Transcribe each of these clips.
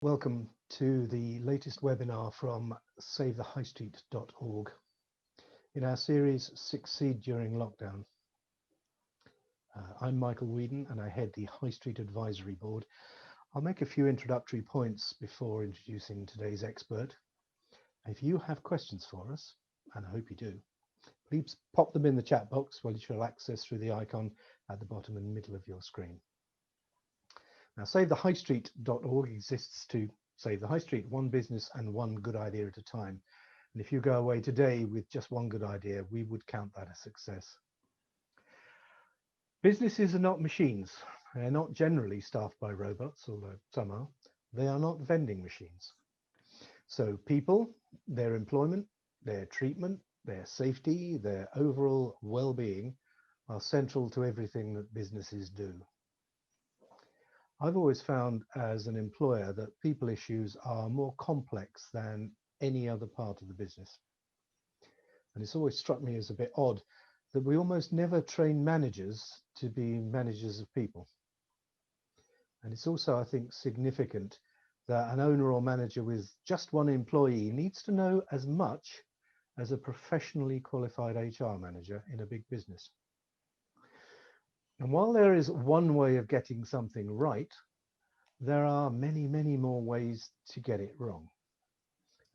Welcome to the latest webinar from savethehighstreet.org in our series Succeed During Lockdown. I'm Michael Whedon and I head the High Street Advisory Board. I'll make a few introductory points before introducing today's expert. If you have questions for us, and I hope you do, please pop them in the chat box, which you'll access through the icon at the bottom and middle of your screen. Now, savethehighstreet.org exists to save the high street, one business and one good idea at a time. And if you go away today with just one good idea, we would count that a success. Businesses are not machines. They're not generally staffed by robots, although some are. They are not vending machines. So people, their employment, their treatment, their safety, their overall well-being are central to everything that businesses do. I've always found as an employer that people issues are more complex than any other part of the business. And it's always struck me as a bit odd that we almost never train managers to be managers of people. And it's also, I think, significant that an owner or manager with just one employee needs to know as much as a professionally qualified HR manager in a big business. And while there is one way of getting something right, there are many, many more ways to get it wrong.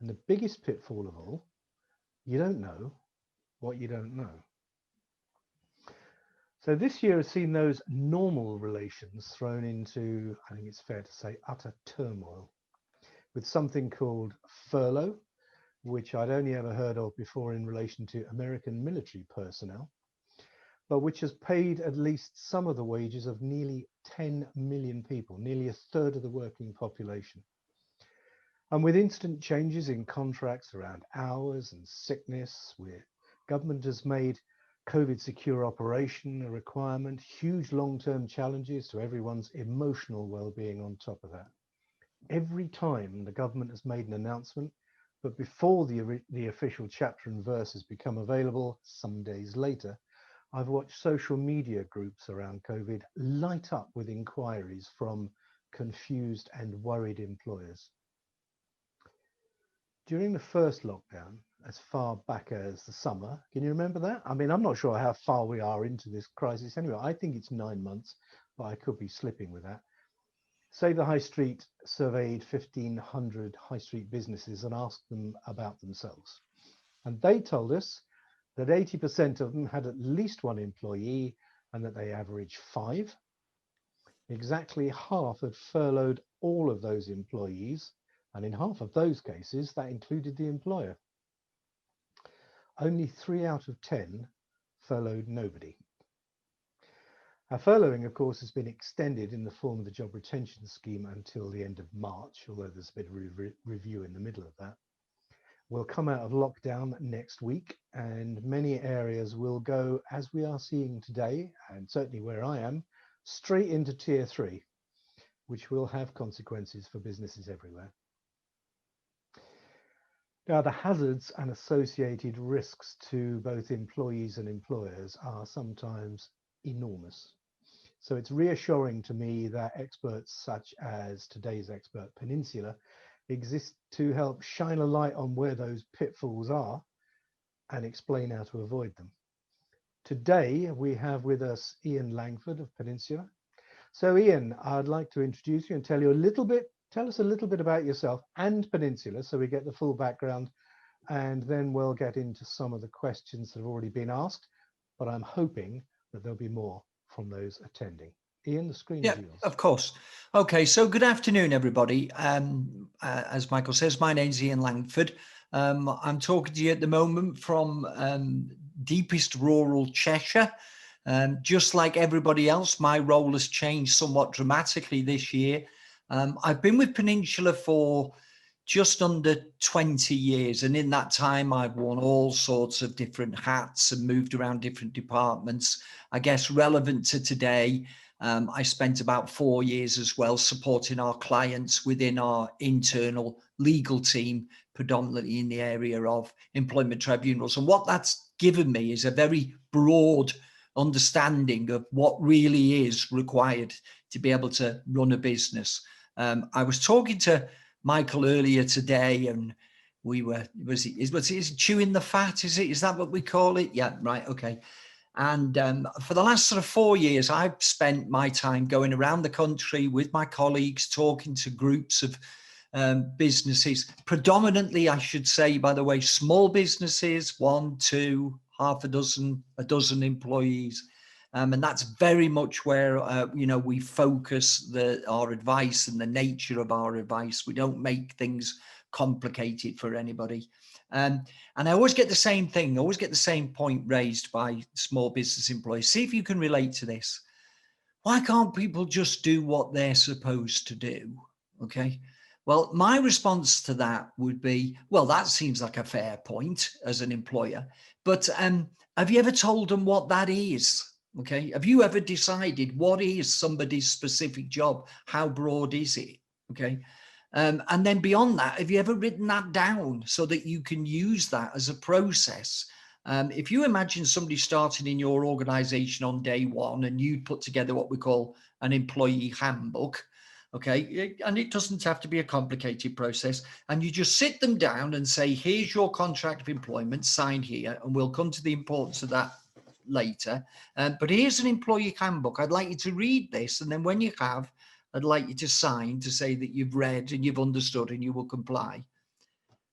And the biggest pitfall of all, you don't know what you don't know. So this year has seen those normal relations thrown into, I think it's fair to say, utter turmoil, with something called furlough, which I'd only ever heard of before in relation to American military personnel, but which has paid at least some of the wages of nearly 10 million people, nearly a third of the working population. And with instant changes in contracts around hours and sickness, where government has made COVID secure operation a requirement, huge long-term challenges to everyone's emotional well-being on top of that. Every time the government has made an announcement, but before the official chapter and verse has become available some days later, I've watched social media groups around COVID light up with inquiries from confused and worried employers. During the first lockdown, as far back as the summer, can you remember that? I mean, I'm not sure how far we are into this crisis anyway. I think it's 9 months, but I could be slipping with that. Save the High Street surveyed 1,500 high street businesses and asked them about themselves. And they told us that 80% of them had at least one employee and that they average 5. Exactly half had furloughed all of those employees, and in half of those cases, that included the employer. Only 3 out of 10 furloughed nobody. Now, furloughing, of course, has been extended in the form of the job retention scheme until the end of March, although there's a bit of review in the middle of that. We'll come out of lockdown next week, and many areas will go, as we are seeing today, and certainly where I am, straight into tier 3, which will have consequences for businesses everywhere. Now, the hazards and associated risks to both employees and employers are sometimes enormous. So it's reassuring to me that experts such as today's expert, Peninsula, exist to help shine a light on where those pitfalls are and explain how to avoid them. Today, we have with us Ian Langford of Peninsula. So Ian, I'd like to introduce you and tell us a little bit about yourself and Peninsula so we get the full background, and then we'll get into some of the questions that have already been asked, but I'm hoping that there'll be more from those attending. Ian, the screen is yours. Of course. Okay, so good afternoon, everybody. As Michael says, my name's Ian Langford. I'm talking to you at the moment from deepest rural Cheshire. Just like everybody else, my role has changed somewhat dramatically this year. I've been with Peninsula for just under 20 years, and in that time I've worn all sorts of different hats and moved around different departments. I guess relevant to today, I spent about 4 years as well supporting our clients within our internal legal team, predominantly in the area of employment tribunals. And what that's given me is a very broad understanding of what really is required to be able to run a business. I was talking to Michael earlier today, and we were, is it chewing the fat? Is that what we call it? Yeah, right. Okay. And for the last sort of 4 years, I've spent my time going around the country with my colleagues, talking to groups of businesses, predominantly, I should say, by the way, small businesses, 1, 2, half a dozen employees. And that's very much where, we focus our advice and the nature of our advice. We don't make things complicated for anybody. And I always get the same thing, always get the same point raised by small business employees. See if you can relate to this. Why can't people just do what they're supposed to do? Okay. Well, my response to that would be, well, that seems like a fair point as an employer, but have you ever told them what that is? Okay. Have you ever decided what is somebody's specific job? How broad is it? Okay. And then beyond that, have you ever written that down so that you can use that as a process? If you imagine somebody starting in your organization on day one and you put together what we call an employee handbook, okay, and it doesn't have to be a complicated process, and you just sit them down and say, here's your contract of employment, signed here, and we'll come to the importance of that later. But here's an employee handbook. I'd like you to read this, and then when you have, I'd like you to sign to say that you've read and you've understood and you will comply.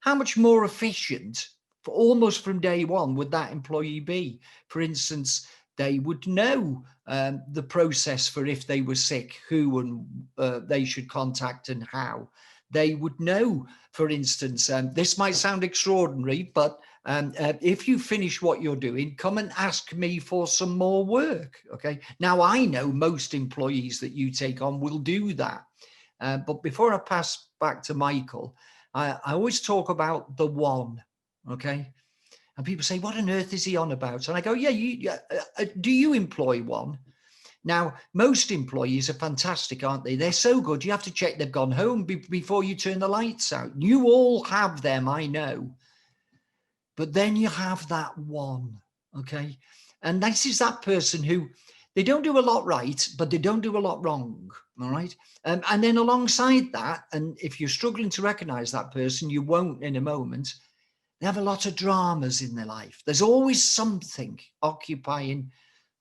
How much more efficient, for almost from day one, would that employee be? For instance, they would know the process for if they were sick, who and they should contact and how. They would know, for instance, this might sound extraordinary, but if you finish what you're doing, come and ask me for some more work. Okay. Now, I know most employees that you take on will do that. But before I pass back to Michael, I always talk about the one. Okay. And people say, what on earth is he on about? And I go, yeah, do you employ one? Now, most employees are fantastic, aren't they? They're so good. You have to check they've gone home before you turn the lights out. You all have them, I know. But then you have that one, okay? And this is that person who, they don't do a lot right, but they don't do a lot wrong, all right? And then alongside that, and if you're struggling to recognize that person, you won't in a moment, they have a lot of dramas in their life. There's always something occupying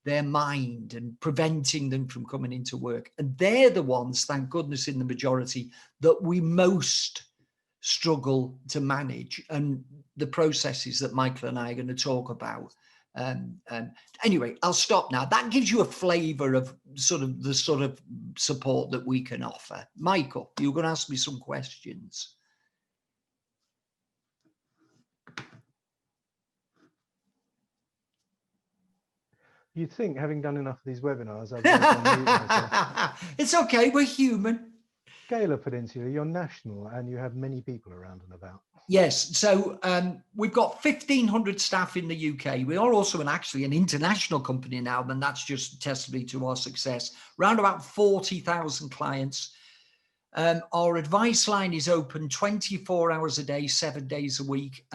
their mind and preventing them from coming into work. And they're the ones, thank goodness, in the majority that we most struggle to manage, and the processes that Michael and I are going to talk about. Anyway, I'll stop now. That gives you a flavor of the sort of support that we can offer. Michael, you're going to ask me some questions. You'd think, having done enough of these webinars, I'd unmute myself. It's okay, we're human. Furlough Peninsula, you're national and you have many people around and about. Yes, so we've got 1,500 staff in the UK. We are also actually an international company now, and that's just testimony to our success. Around about 40,000 clients. Our advice line is open 24 hours a day, 7 days a week.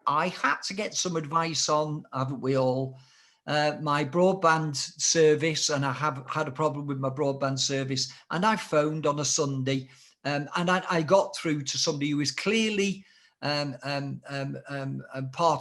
I had to get some advice on, haven't we all, my broadband service, and I have had a problem with my broadband service, and I phoned on a Sunday, and I got through to somebody who is clearly part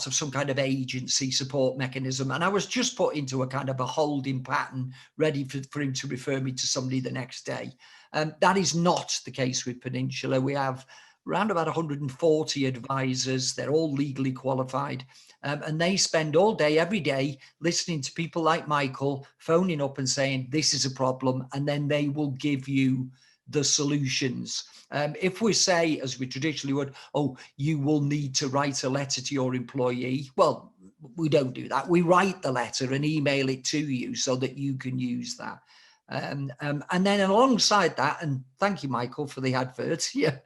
of some kind of agency support mechanism, and I was just put into a kind of a holding pattern, ready for him to refer me to somebody the next day. That is not the case with Peninsula. We have around about 140 advisors. They're all legally qualified. And they spend all day, every day, listening to people like Michael, phoning up and saying, this is a problem. And then they will give you the solutions. If we say, as we traditionally would, oh, you will need to write a letter to your employee. Well, we don't do that. We write the letter and email it to you so that you can use that. And then alongside that, and thank you, Michael, for the advert. Yeah,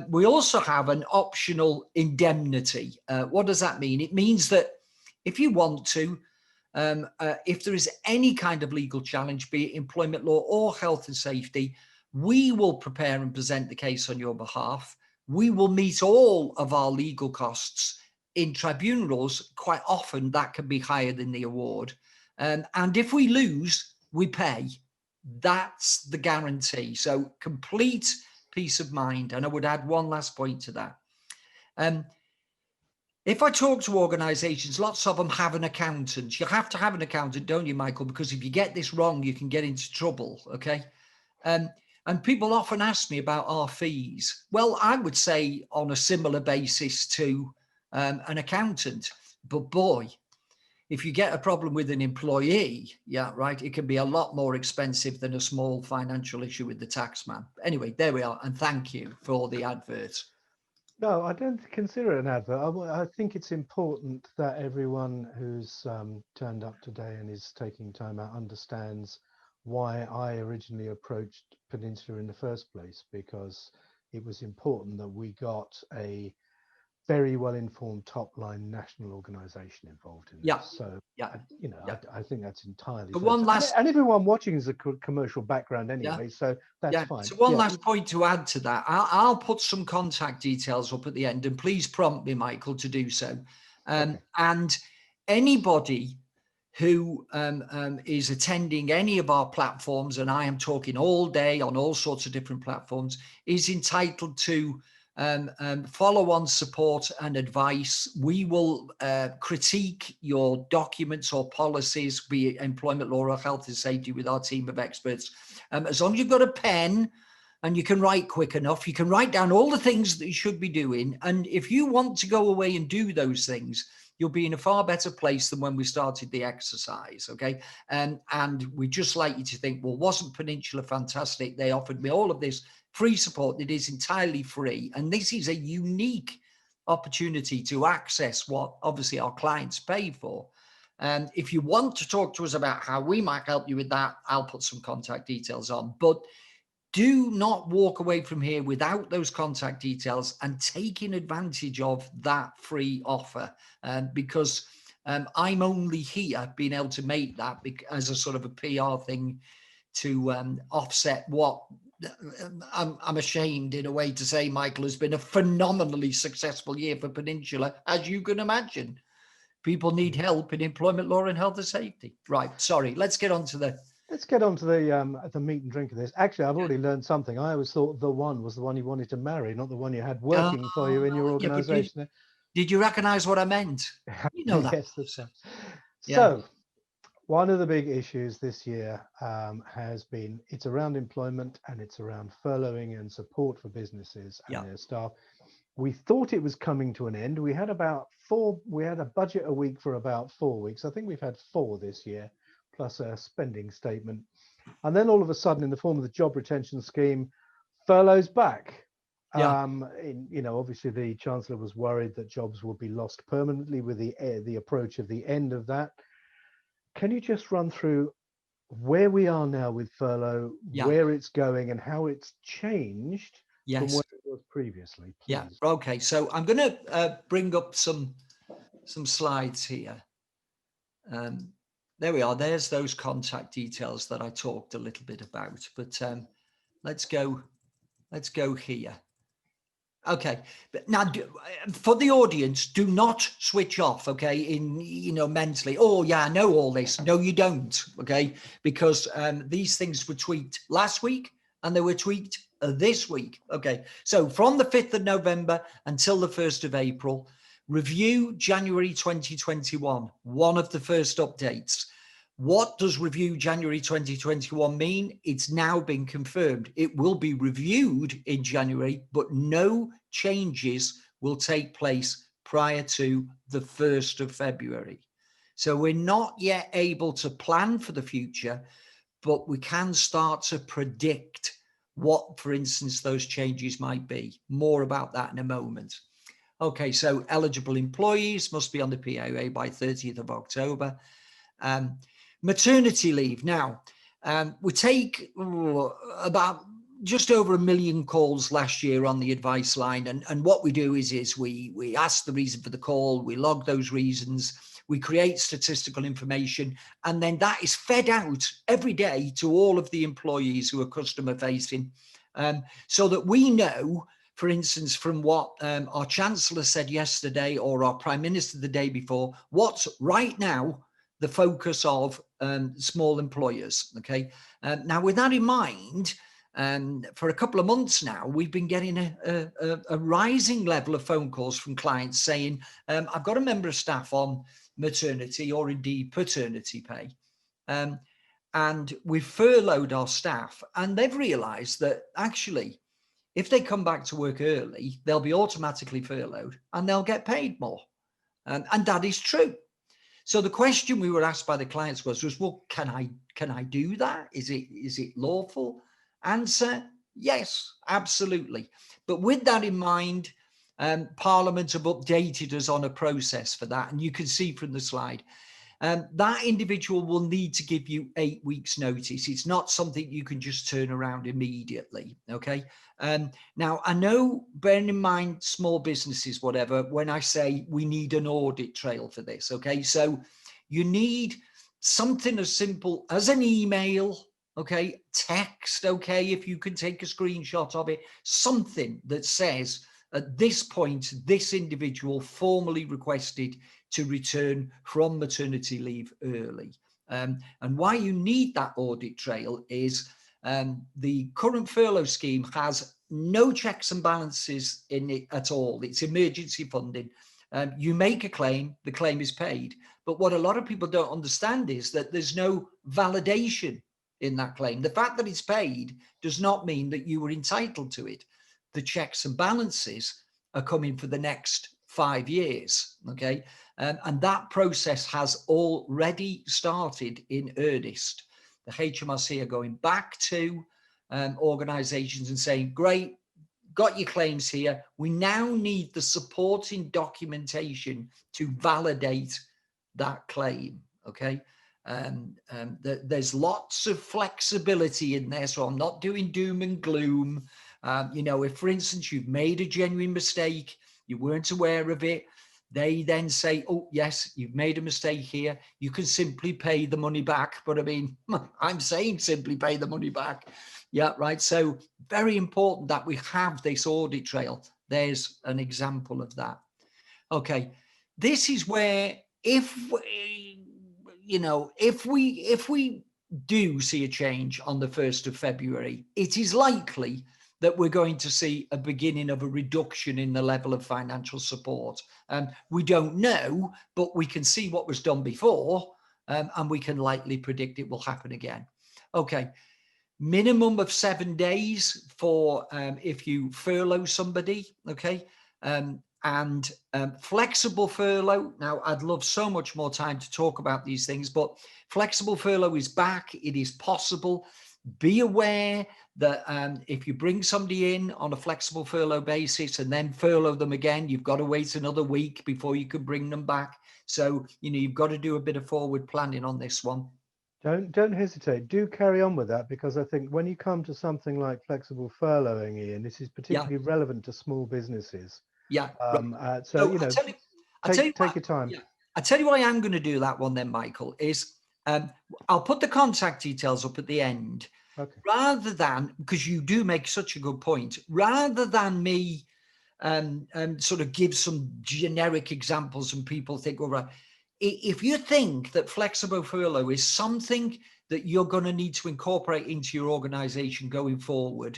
we also have an optional indemnity. What does that mean? It means that if you want to, if there is any kind of legal challenge, be it employment law or health and safety, we will prepare and present the case on your behalf. We will meet all of our legal costs in tribunals. Quite often that can be higher than the award. And if we lose, we pay. That's the guarantee. So complete peace of mind. And I would add one last point to that. If I talk to organizations, lots of them have an accountant. You have to have an accountant, don't you, Michael? Because if you get this wrong, you can get into trouble, okay? And people often ask me about our fees. Well, I would say on a similar basis to an accountant. But boy, if you get a problem with an employee, yeah, right, it can be a lot more expensive than a small financial issue with the tax man. Anyway, there we are. And thank you for the advert. No, I don't consider it an advert. I think it's important that everyone who's turned up today and is taking time out understands why I originally approached Peninsula in the first place, because it was important that we got a very well-informed top-line national organisation involved in this. Yeah. So, Yeah. I think that's entirely So fair. one last, and everyone watching is a commercial background anyway, so that's fine. So one last point to add to that. I'll put some contact details up at the end, and please prompt me, Michael, to do so. Okay. And anybody who is attending any of our platforms, and I am talking all day on all sorts of different platforms, is entitled to follow-on support and advice. We will critique your documents or policies, be it employment law or health and safety, with our team of experts. As long as you've got a pen and you can write quick enough, you can write down all the things that you should be doing. And if you want to go away and do those things, you'll be in a far better place than when we started the exercise, okay? And we just like you to think, well, wasn't Peninsula fantastic? They offered me all of this free support that is entirely free. And this is a unique opportunity to access what obviously our clients pay for. And if you want to talk to us about how we might help you with that, I'll put some contact details on. But do not walk away from here without those contact details and taking advantage of that free offer, because I'm only here being able to make that as a sort of a PR thing to offset what I'm ashamed in a way to say, Michael, has been a phenomenally successful year for Peninsula, as you can imagine. People need help in employment law and health and safety. Right. Sorry. Let's get on to the meat and drink of this. Actually, I've already learned something. I always thought the one was the one you wanted to marry, not the one you had working for you in your organisation. Did you recognise what I meant? You know that. Yes, so one of the big issues this year has been, it's around employment and it's around furloughing and support for businesses and their staff. We thought it was coming to an end. We had a budget a week for about 4 weeks. I think we've had 4 this year, plus a spending statement. And then all of a sudden, in the form of the job retention scheme, furlough's back. Obviously the Chancellor was worried that jobs would be lost permanently with the approach of the end of that. Can you just run through where we are now with furlough, where it's going and how it's changed from what it was previously, please? Yeah, okay. So I'm going to bring up some slides here. There we are. There's those contact details that I talked a little bit about, but let's go here. Okay, but now for the audience, do not switch off, okay, mentally. Oh yeah, I know all this. No, you don't, okay, because these things were tweaked last week and they were tweaked this week. Okay, so from the 5th of November until the 1st of April, review January 2021, one of the first updates. What does review January 2021 mean? It's now been confirmed. It will be reviewed in January, but no changes will take place prior to the 1st of February. So we're not yet able to plan for the future, but we can start to predict what, for instance, those changes might be. More about that in a moment. Okay, so eligible employees must be on the PAA by 30th of October. Maternity leave. Now, we take about just over 1 million calls last year on the advice line. And what we do is we ask the reason for the call, we log those reasons, we create statistical information, and then that is fed out every day to all of the employees who are customer facing, so that we know, for instance, from what our Chancellor said yesterday or our Prime Minister the day before, what's right now the focus of small employers. Okay. Now, with that in mind, for a couple of months now, we've been getting a rising level of phone calls from clients saying, I've got a member of staff on maternity or indeed paternity pay. And we've furloughed our staff, and they've realized that actually, if they come back to work early, they'll be automatically furloughed and they'll get paid more. And that is true. So the question we were asked by the clients was, well, can I do that? Is it lawful? Answer, yes, absolutely. But with that in mind, Parliament have updated us on a process for that. And you can see from the slide, that individual will need to give you 8 weeks notice. It's not something you can just turn around immediately. Okay. Now, I know, bearing in mind small businesses, whatever, when I say we need an audit trail for this. Okay. So you need something as simple as an email. Okay. Text. Okay. If you can take a screenshot of it, something that says at this point, this individual formally requested to return from maternity leave early. And why you need that audit trail is the current furlough scheme has no checks and balances in it at all. It's emergency funding. You make a claim, the claim is paid. But what a lot of people don't understand is that there's no validation in that claim. The fact that it's paid does not mean that you were entitled to it. The checks and balances are coming for the next 5 years. Okay. And that process has already started in earnest. The HMRC are going back to organizations and saying, great, got your claims here. We now need the supporting documentation to validate that claim. Okay. There's lots of flexibility in there. So I'm not doing doom and gloom. If, for instance, you've made a genuine mistake, you weren't aware of it, they then say, oh, yes, you've made a mistake here. You can simply pay the money back. But I mean, I'm saying simply pay the money back. Yeah, right. So very important that we have this audit trail. There's an example of that. Okay. This is where if we do see a change on the 1st of February, it is likely that we're going to see a beginning of a reduction in the level of financial support. We don't know, but we can see what was done before, and we can likely predict it will happen again. Okay, minimum of 7 days for if you furlough somebody, okay? And flexible furlough. Now, I'd love so much more time to talk about these things, but flexible furlough is back. It is possible. Be aware that if you bring somebody in on a flexible furlough basis and then furlough them again, you've got to wait another week before you can bring them back. So, you've got to do a bit of forward planning on this one. Don't hesitate. Do carry on with that, because I think when you come to something like flexible furloughing, Ian, this is particularly relevant to small businesses. Yeah. So, take your time. Yeah. I tell you what I am going to do that one then, Michael, is I'll put the contact details up at the end. Okay. Rather than, because you do make such a good point, rather than me sort of give some generic examples and people think, well, right, if you think that flexible furlough is something that you're going to need to incorporate into your organization going forward,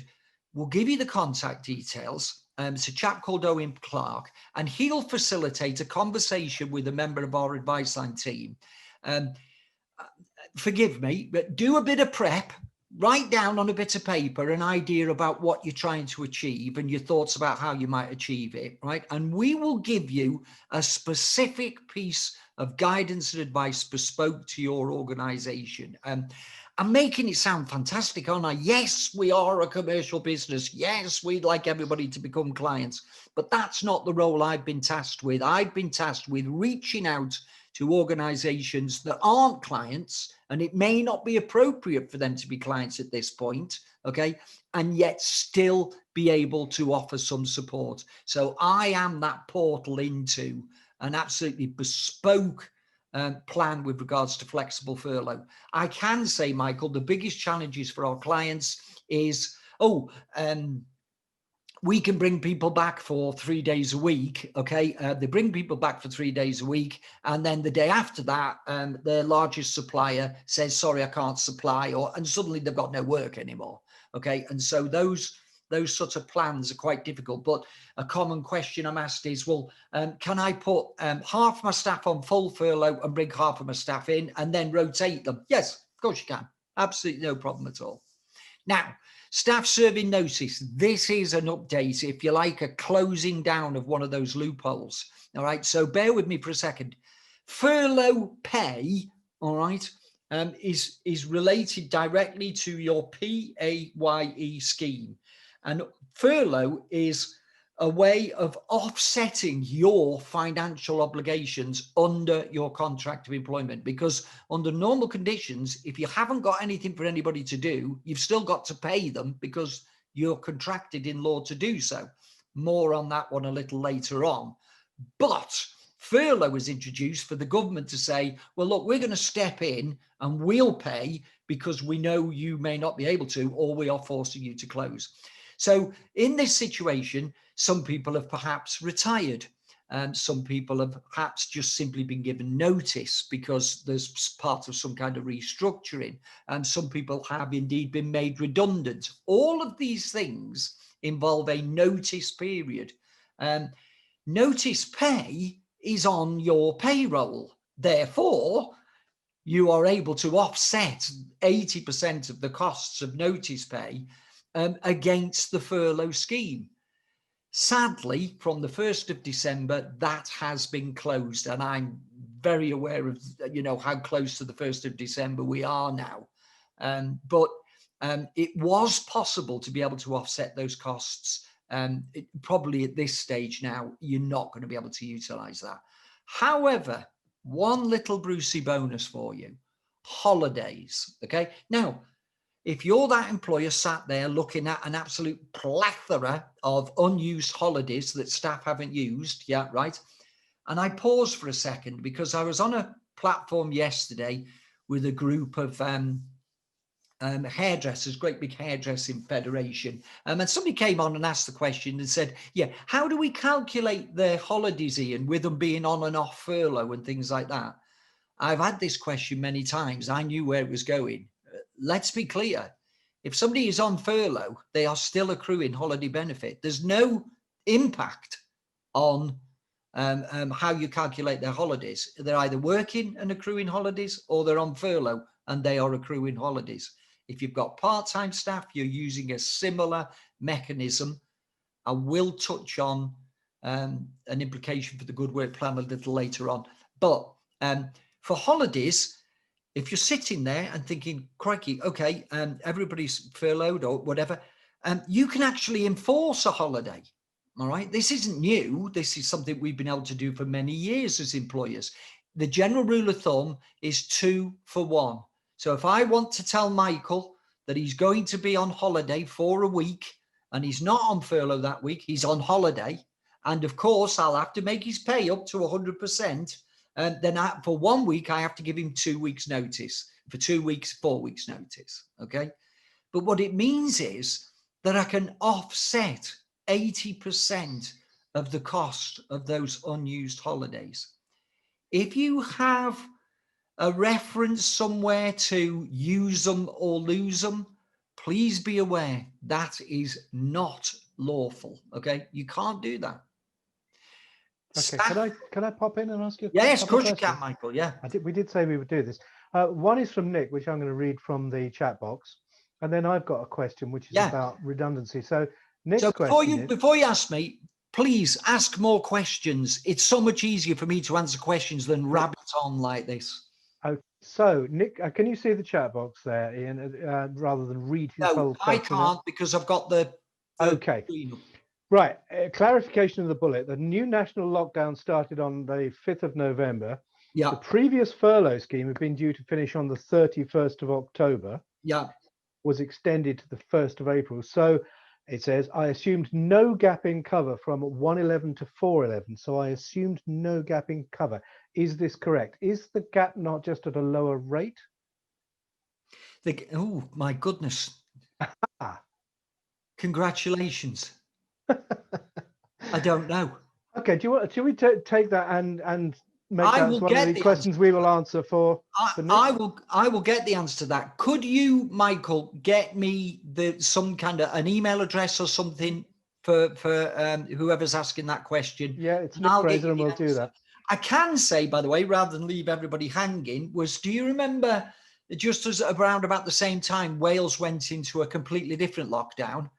we'll give you the contact details. It's a chap called Owen Clark, and he'll facilitate a conversation with a member of our advice line team. Forgive me, but do a bit of prep. Write down on a bit of paper an idea about what you're trying to achieve and your thoughts about how you might achieve it, right? And we will give you a specific piece of guidance and advice bespoke to your organization. I'm making it sound fantastic, aren't I? Yes, we are a commercial business. Yes, we'd like everybody to become clients, but that's not the role I've been tasked with. I've been tasked with reaching out to organizations that aren't clients, and it may not be appropriate for them to be clients at this point, okay, and yet still be able to offer some support. So I am that portal into an absolutely bespoke plan with regards to flexible furlough. I can say, Michael, the biggest challenges for our clients is, we can bring people back for 3 days a week. Okay. They bring people back for 3 days a week. And then the day after that, their largest supplier says, sorry, I can't supply, and suddenly they've got no work anymore. Okay. And so those sorts of plans are quite difficult. But a common question I'm asked is, well, can I put half my staff on full furlough and bring half of my staff in and then rotate them? Yes, of course you can. Absolutely no problem at all. Now, staff serving notice. This is an update, if you like, a closing down of one of those loopholes. All right. So bear with me for a second. Furlough pay, all right, is related directly to your PAYE scheme. And furlough is a way of offsetting your financial obligations under your contract of employment, because under normal conditions, if you haven't got anything for anybody to do, you've still got to pay them because you're contracted in law to do so. More on that one a little later on. But furlough was introduced for the government to say, well, look, we're going to step in and we'll pay because we know you may not be able to, or we are forcing you to close. So in this situation, some people have perhaps retired. Some people have perhaps just simply been given notice because there's part of some kind of restructuring. And some people have indeed been made redundant. All of these things involve a notice period. Notice pay is on your payroll. Therefore, you are able to offset 80% of the costs of notice pay against the furlough scheme. Sadly, from the 1st of December, that has been closed. And I'm very aware of, how close to the 1st of December we are now. But it was possible to be able to offset those costs. Probably at this stage now, you're not going to be able to utilize that. However, one little Brucey bonus for you, holidays. Okay. Now, if you're that employer sat there looking at an absolute plethora of unused holidays that staff haven't used, yeah, right. And I paused for a second because I was on a platform yesterday with a group of hairdressers, great big hairdressing federation. And somebody came on and asked the question and said, yeah, how do we calculate their holidays, Ian, with them being on and off furlough and things like that? I've had this question many times. I knew where it was going. Let's be clear. If somebody is on furlough, they are still accruing holiday benefit. There's no impact on how you calculate their holidays. They're either working and accruing holidays, or they're on furlough and they are accruing holidays. If you've got part-time staff, you're using a similar mechanism. I will touch on an implication for the Good Work Plan a little later on. But for holidays, if you're sitting there and thinking, crikey, okay, everybody's furloughed or whatever, you can actually enforce a holiday. All right. This isn't new. This is something we've been able to do for many years as employers. The general rule of thumb is 2 for 1. So if I want to tell Michael that he's going to be on holiday for a week and he's not on furlough that week, he's on holiday. And of course, I'll have to make his pay up to 100%. And then for 1 week, I have to give him 2 weeks notice. For 2 weeks, 4 weeks notice. Okay. But what it means is that I can offset 80% of the cost of those unused holidays. If you have a reference somewhere to use them or lose them, please be aware that is not lawful. Okay. You can't do that. Okay, can I pop in and ask you? Yes, of course you can, Michael. Yeah, we did say we would do this. One is from Nick, which I'm going to read from the chat box, and then I've got a question which is about redundancy. So Nick's question before you ask me, please ask more questions. It's so much easier for me to answer questions than rabbit on like this. Okay, so Nick, can you see the chat box there, Ian, rather than read his whole question? I can't because I've got the okay. Right, clarification of the bullet. The new national lockdown started on the 5th of November. Yeah. The previous furlough scheme had been due to finish on the 31st of October. Yeah. Was extended to the 1st of April. So it says, I assumed no gap in cover from 1/11 to 4/11. So I assumed no gap in cover. Is this correct? Is the gap not just at a lower rate? Oh, my goodness. Congratulations. I don't know. Okay, should we take that and make I that will one of get the the questions answer. we will answer for Nick? I will get the answer to that. Could you, Michael, get me some kind of an email address or something for whoever's asking that question? Yeah, it's And Nick I'll get Fraser, you and the we'll do answer. that. I can say, by the way, rather than leave everybody hanging, do you remember just as around about the same time, Wales went into a completely different lockdown?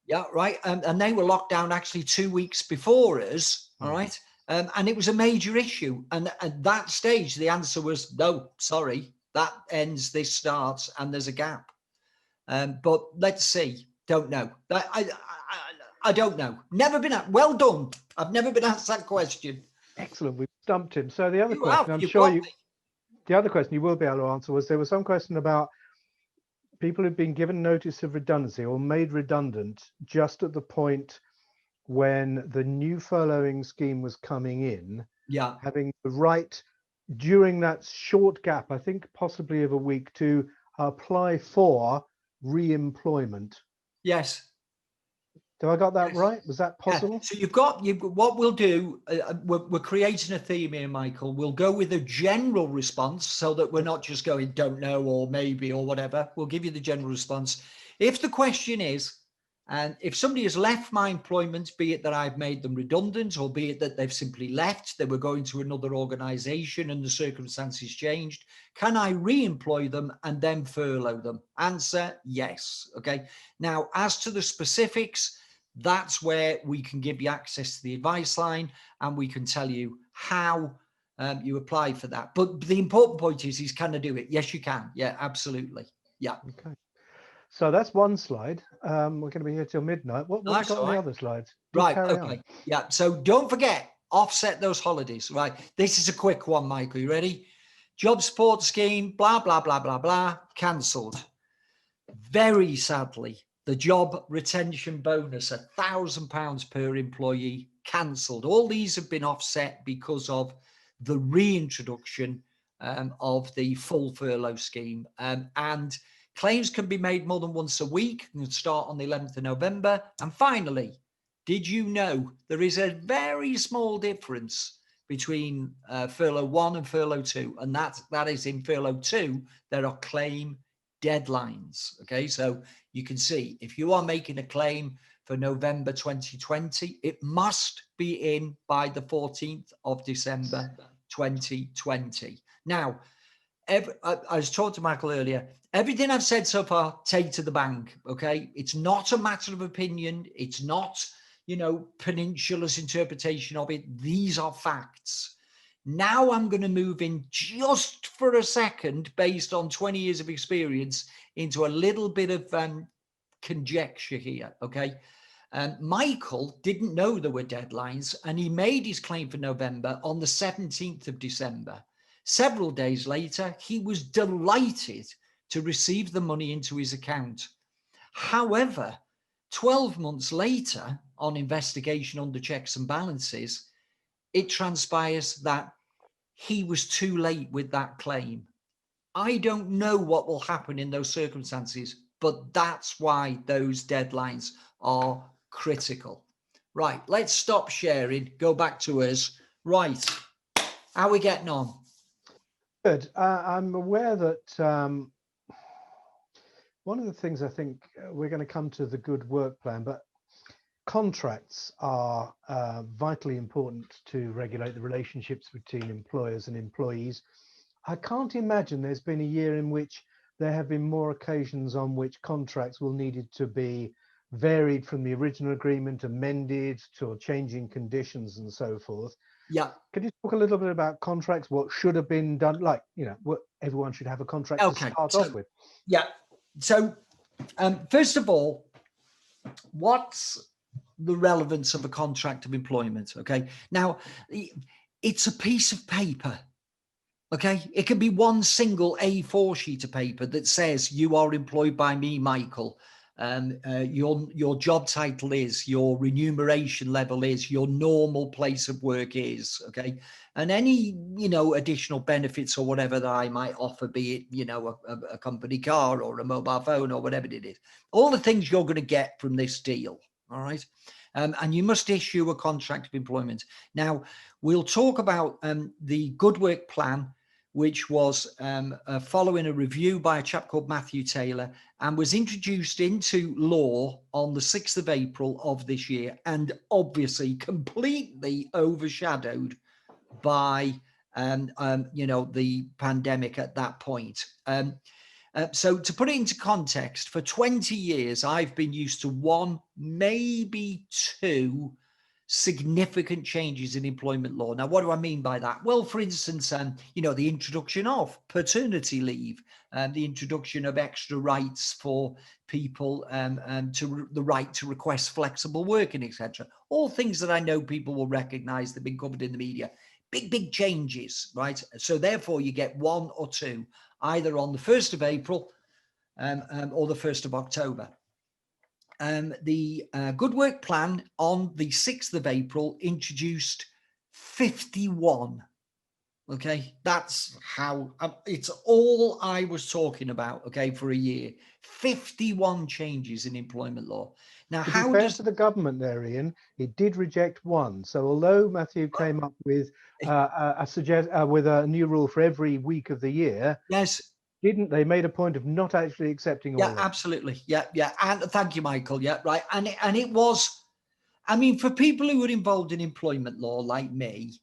Yeah, right. And they were locked down actually 2 weeks before us. All right. And it was a major issue. And at that stage, the answer was no, sorry, that ends, this starts, and there's a gap. But let's see. Don't know. I don't know. Never been asked. Well done. I've never been asked that question. Excellent. We've stumped him. So the other You have. question, I'm You've sure got me. the other question you will be able to answer was, there was some question about people who've been given notice of redundancy or made redundant just at the point when the new furloughing scheme was coming in, Yeah. having the right during that short gap, I think possibly of a week, to apply for re-employment. Yes. Have I got that Yes. right? Was that Yeah. possible? So you've got what we'll do. We're creating a theme here, Michael. We'll go with a general response so that we're not just going don't know or maybe or whatever. We'll give you the general response. If the question is, and if somebody has left my employment, be it that I've made them redundant or be it that they've simply left, they were going to another organization and the circumstances changed, can I re-employ them and then furlough them? Answer, yes. Okay. Now, as to the specifics, that's where we can give you access to the advice line and we can tell you how you apply for that. But the important point is can I do it? Yes, you can. Yeah, absolutely. Yeah. Okay. So that's one slide. We're going to be here till midnight. What have you got on the other slides? Do Right. carry Okay. on. Yeah. So don't forget, offset those holidays. Right. This is a quick one, Michael. You ready? Job support scheme, blah, blah, blah, blah, blah, cancelled. Very sadly, the job retention bonus, £1,000 per employee, cancelled. All these have been offset because of the reintroduction of the full furlough scheme. And claims can be made more than once a week and start on the 11th of November. And finally, did you know there is a very small difference between furlough 1 and furlough 2? And that is in furlough 2, there are claim deadlines. Okay, so you can see if you are making a claim for November 2020, it must be in by the 14th of December 2020. Now, I was talking to Michael earlier. Everything I've said so far, take to the bank. Okay, it's not a matter of opinion. It's not, Peninsula's interpretation of it. These are facts. Now I'm going to move in just for a second, based on 20 years of experience, into a little bit of conjecture here. Okay. Michael didn't know there were deadlines and he made his claim for November on the 17th of December. Several days later, he was delighted to receive the money into his account. However, 12 months later, on investigation under checks and balances, it transpires that he was too late with that claim. I don't know what will happen in those circumstances, but that's why those deadlines are critical. Right, let's stop sharing, go back to us. Right, how are we getting on? Good. I'm aware that one of the things I think we're going to come to the good work plan, but contracts are vitally important to regulate the relationships between employers and employees. I can't imagine there's been a year in which there have been more occasions on which contracts will needed to be varied from the original agreement, amended to changing conditions and so forth. Yeah. Could you talk a little bit about contracts, what should have been done, like, what everyone should have a contract to start off with? Yeah. So first of all, what's the relevance of a contract of employment? Okay. Now, it's a piece of paper. Okay. It can be one single A4 sheet of paper that says you are employed by me, Michael. Your job title is, your remuneration level is, your normal place of work is, okay, and any additional benefits or whatever that I might offer, be it a company car or a mobile phone or whatever it is, all the things you're going to get from this deal, All right. And you must issue a contract of employment. Now, we'll talk about the Good Work Plan, which was following a review by a chap called Matthew Taylor and was introduced into law on the 6th of April of this year, and obviously completely overshadowed by the pandemic at that point. So to put it into context, for 20 years, I've been used to one, maybe two significant changes in employment law. Now, what do I mean by that? Well, for instance, the introduction of paternity leave, the introduction of extra rights for people to the right to request flexible working, etc. All things that I know people will recognize, they've been covered in the media. Big changes, right? So therefore, you get one or two, either on the 1st of April or the 1st of October. The Good Work Plan on the 6th of April introduced 51. Okay, that's how it's all I was talking about. Okay, for a year, 51 changes in employment law. Now, to be fair to the government there, Ian, it did reject one. So although Matthew came up with with a new rule for every week of the year, yes, didn't they made a point of not actually accepting all yeah, of absolutely, yeah, and thank you, Michael. Yeah, right, and it was, I mean, for people who were involved in employment law like me,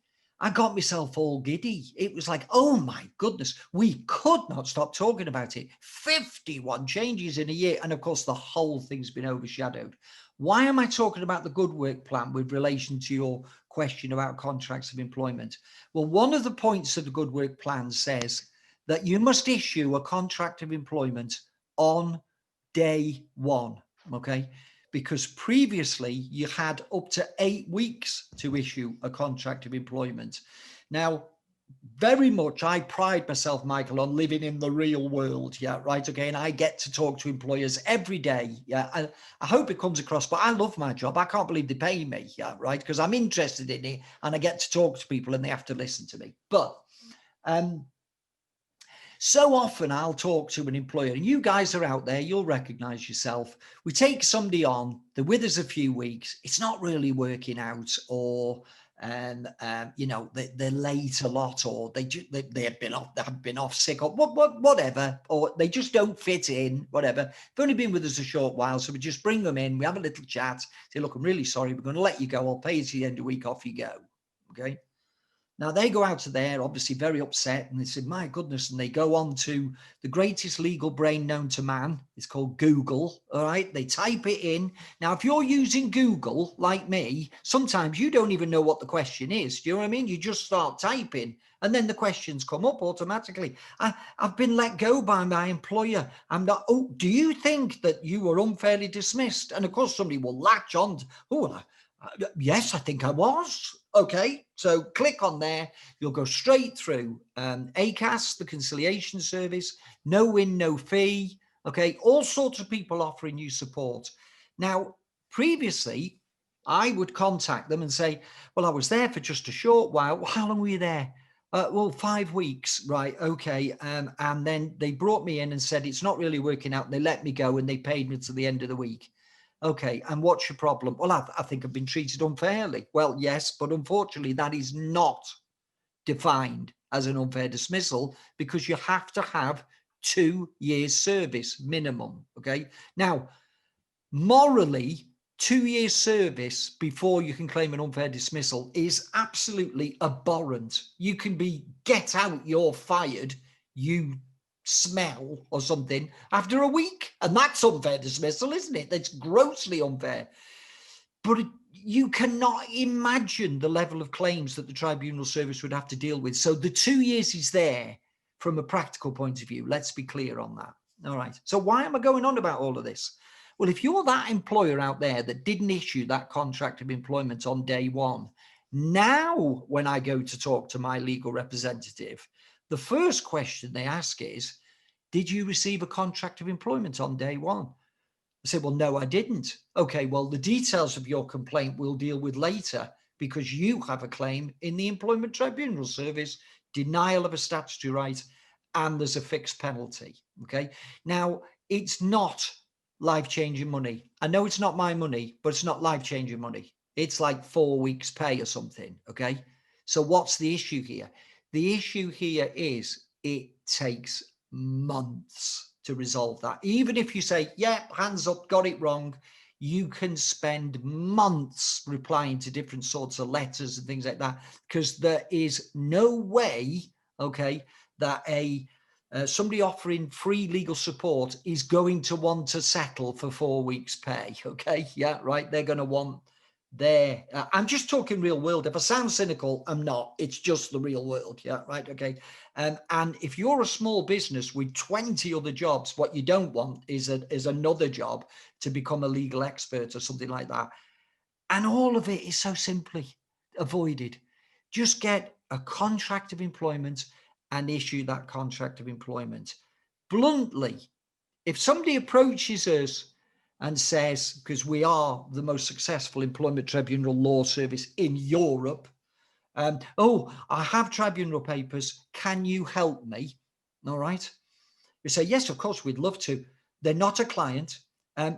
I got myself all giddy. It was like, oh my goodness, we could not stop talking about it. 51 changes in a year. And of course, the whole thing's been overshadowed. Why am I talking about the Good Work Plan with relation to your question about contracts of employment? Well, one of the points of the Good Work Plan says that you must issue a contract of employment on day one, okay? Because previously you had up to 8 weeks to issue a contract of employment. Now, very much I pride myself, Michael, on living in the real world. Yeah, right. Okay. And I get to talk to employers every day. Yeah. I hope it comes across, but I love my job. I can't believe they pay me. Yeah, right. Because I'm interested in it and I get to talk to people and they have to listen to me. But so often I'll talk to an employer, and you guys are out there, you'll recognize yourself. We take somebody on, they're with us a few weeks, it's not really working out, or they're late a lot, or they've been off sick, or whatever, or they just don't fit in, whatever. They've only been with us a short while, so we just bring them in, we have a little chat, say, look, I'm really sorry, we're going to let you go, I'll pay you to the end of the week, off you go. Okay. Now they go out to there, obviously very upset, and they say, my goodness, and they go on to the greatest legal brain known to man. It's called Google, all right? They type it in. Now, if you're using Google, like me, sometimes you don't even know what the question is. Do you know what I mean? You just start typing, and then the questions come up automatically. I've been let go by my employer. I'm not, oh, do you think that you were unfairly dismissed? And of course, somebody will latch on to, yes, I think I was. Okay, so click on there. You'll go straight through ACAS, the conciliation service, no win, no fee. Okay, all sorts of people offering you support. Now, previously, I would contact them and say, well, I was there for just a short while. Well, how long were you there? Well, 5 weeks, right? Okay. And then they brought me in and said, it's not really working out. They let me go and they paid me to the end of the week. Okay, and what's your problem? Well, I think I've been treated unfairly. Well, yes, but unfortunately, that is not defined as an unfair dismissal because you have to have 2 years service minimum. Okay, now, morally, 2 years service before you can claim an unfair dismissal is absolutely abhorrent. You can be, get out, you're fired, you smell or something after a week, and that's unfair dismissal, isn't it? That's grossly unfair. But you cannot imagine the level of claims that the tribunal service would have to deal with. So the 2 years is there from a practical point of view. Let's be clear on that. All right. So why am I going on about all of this? Well, if you're that employer out there that didn't issue that contract of employment on day one, now when I go to talk to my legal representative, the first question they ask is, did you receive a contract of employment on day one? I said, well, no, I didn't. Okay, well, the details of your complaint we'll deal with later because you have a claim in the Employment Tribunal Service, denial of a statutory right, and there's a fixed penalty. Okay, now it's not life-changing money. I know it's not my money, but it's not life-changing money. It's like 4 weeks pay or something. Okay. So what's the issue here? The issue here is it takes months to resolve that. Even if you say, yeah, hands up, got it wrong, you can spend months replying to different sorts of letters and things like that, because there is no way, okay, that somebody offering free legal support is going to want to settle for 4 weeks pay. Okay. Yeah. Right. They're going to want their, I'm just talking real world. If I sound cynical, I'm not. It's just the real world. Yeah. Right. Okay. And if you're a small business with 20 other jobs, what you don't want is another job to become a legal expert or something like that. And all of it is so simply avoided. Just get a contract of employment and issue that contract of employment. Bluntly, if somebody approaches us and says, because we are the most successful employment tribunal law service in Europe, oh, I have tribunal papers, can you help me? All right. We say, yes, of course, we'd love to. They're not a client.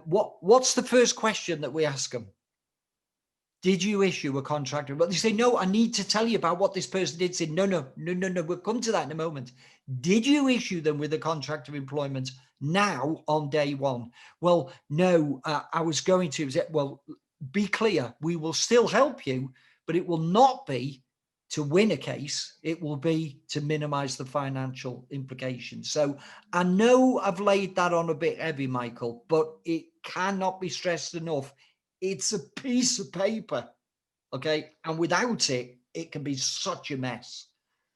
What's the first question that we ask them? Did you issue a contract? But they say, no, I need to tell you about what this person did. Say, no, we'll come to that in a moment. Did you issue them with a contract of employment now on day one? Well, no, I was going to. Well, be clear, we will still help you, but it will not be to win a case. It will be to minimize the financial implications. So I know I've laid that on a bit heavy, Michael, but it cannot be stressed enough. It's a piece of paper, okay? And without it, it can be such a mess.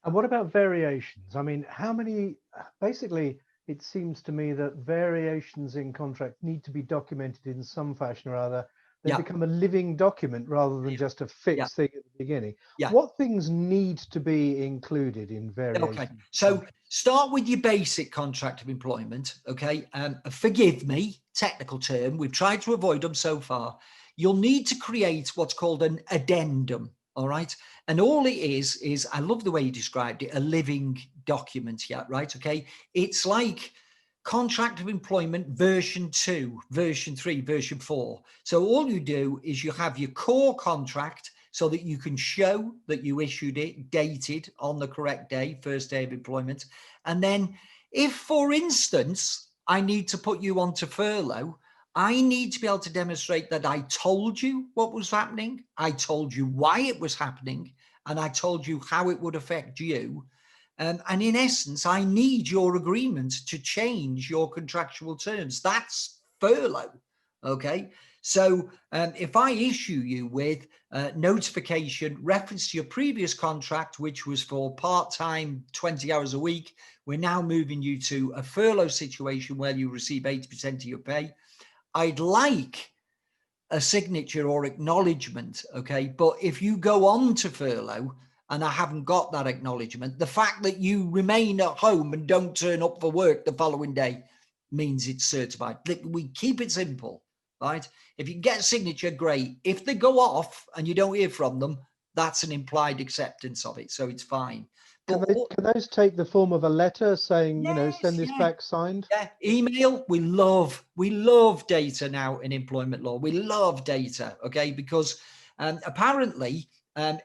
And what about variations? I mean, how many, basically, it seems to me that variations in contract need to be documented in some fashion or other. They Yeah, become a living document rather than just a yeah, fixed thing at the beginning. yeah. What things need to be included in Okay. variations? So start with your basic contract of employment, okay? Forgive me, technical term. We've tried to avoid them so far. You'll need to create what's called an addendum, all right? And all it is I love the way you described it, a living document, yeah, right? Okay. It's like contract of employment version 2, version 3, version 4. So all you do is you have your core contract so that you can show that you issued it dated on the correct day, first day of employment. And then if, for instance, I need to put you onto furlough, I need to be able to demonstrate that I told you what was happening, I told you why it was happening, and I told you how it would affect you. And in essence, I need your agreement to change your contractual terms. That's furlough. Okay. So if I issue you with notification reference to your previous contract, which was for part-time 20 hours a week, we're now moving you to a furlough situation where you receive 80% of your pay. I'd like a signature or acknowledgement. Okay. But if you go on to furlough and I haven't got that acknowledgement, the fact that you remain at home and don't turn up for work the following day means it's certified. We keep it simple, right? If you can get a signature, great. If they go off and you don't hear from them, that's an implied acceptance of it. So it's fine. But Can those take the form of a letter saying, you know, send yes, this yeah. back signed? Yeah, email. We love data now in employment law. We love data, okay? Because apparently,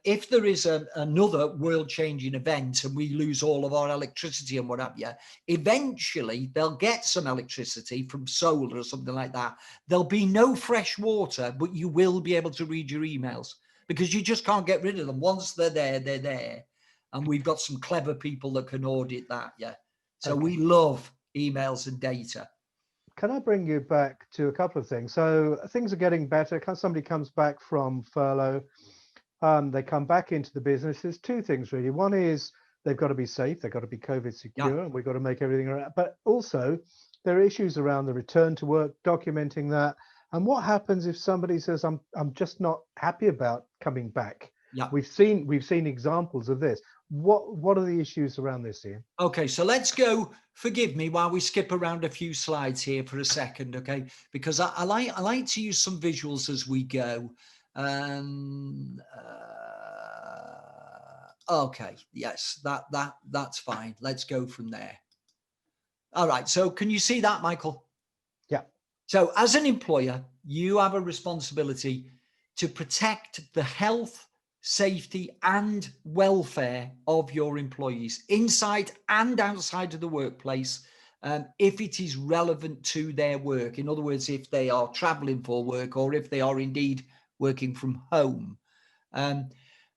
if there is another world-changing event and we lose all of our electricity and what have you, eventually they'll get some electricity from solar or something like that. There'll be no fresh water, but you will be able to read your emails because you just can't get rid of them. Once they're there, they're there. And we've got some clever people that can audit that, yeah. So Okay. we love emails and data. Can I bring you back to a couple of things? So things are getting better. Somebody comes back from furlough. They come back into the business. There's two things really. One is they've got to be safe. They've got to be COVID Yeah, secure, and we've got to make everything around. But also, there are issues around the return to work, documenting that. And what happens if somebody says, "I'm just not happy about coming back"? yeah. We've seen examples of this. What are the issues around this, Ian? Okay, so let's go. Forgive me while we skip around a few slides here for a second, okay? Because I like to use some visuals as we go. Okay, yes, that's fine. Let's go from there. All right. So can you see that, Michael? Yeah. So as an employer, you have a responsibility to protect the health, safety and welfare of your employees inside and outside of the workplace, if it is relevant to their work. In other words, if they are traveling for work or if they are indeed working from home.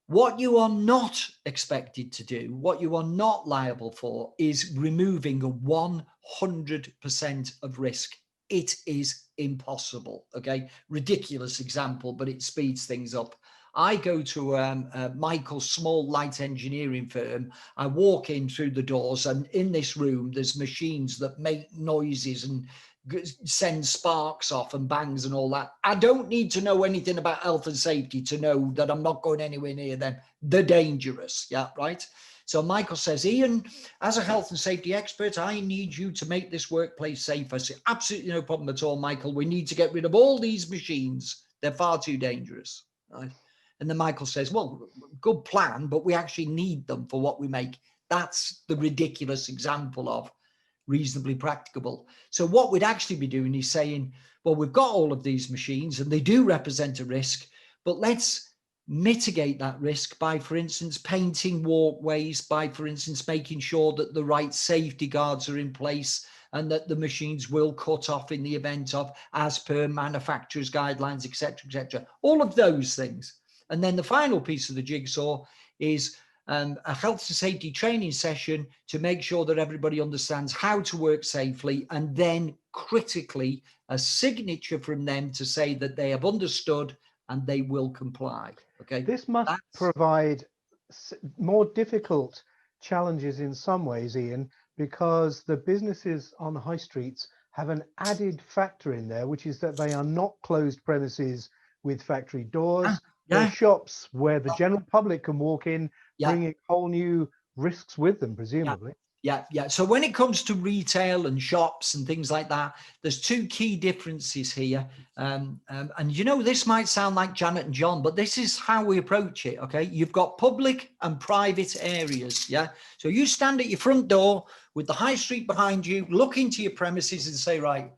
What you are not expected to do, what you are not liable for, is removing 100% of risk. It is impossible. Okay, ridiculous example, but it speeds things up. I go to Michael's small light engineering firm. I walk in through the doors, and in this room, there's machines that make noises and send sparks off and bangs and all that. I don't need to know anything about health and safety to know that I'm not going anywhere near them. They're dangerous. Yeah, right. So Michael says, Ian, as a health and safety expert, I need you to make this workplace safe. I say, absolutely no problem at all, Michael. We need to get rid of all these machines. They're far too dangerous. Right. And then Michael says, well, good plan, but we actually need them for what we make. That's the ridiculous example of reasonably practicable. So what we'd actually be doing is saying, well, we've got all of these machines and they do represent a risk, but let's mitigate that risk by, for instance, painting walkways, by, for instance, making sure that the right safety guards are in place and that the machines will cut off in the event of, as per manufacturer's guidelines, etc., etc. All of those things. And then the final piece of the jigsaw is a health and safety training session to make sure that everybody understands how to work safely, and then critically a signature from them to say that they have understood and they will comply. Okay, this must provide more difficult challenges in some ways, Ian, because the businesses on the high streets have an added factor in there, which is that they are not closed premises with factory doors. They're shops where the general public can walk in, bringing whole new risks with them, presumably. Yeah. So when it comes to retail and shops and things like that, there's two key differences here. And you know, this might sound like Janet and John, but this is how we approach it. Okay, you've got public and private areas. Yeah. So you stand at your front door with the high street behind you, look into your premises and say, right,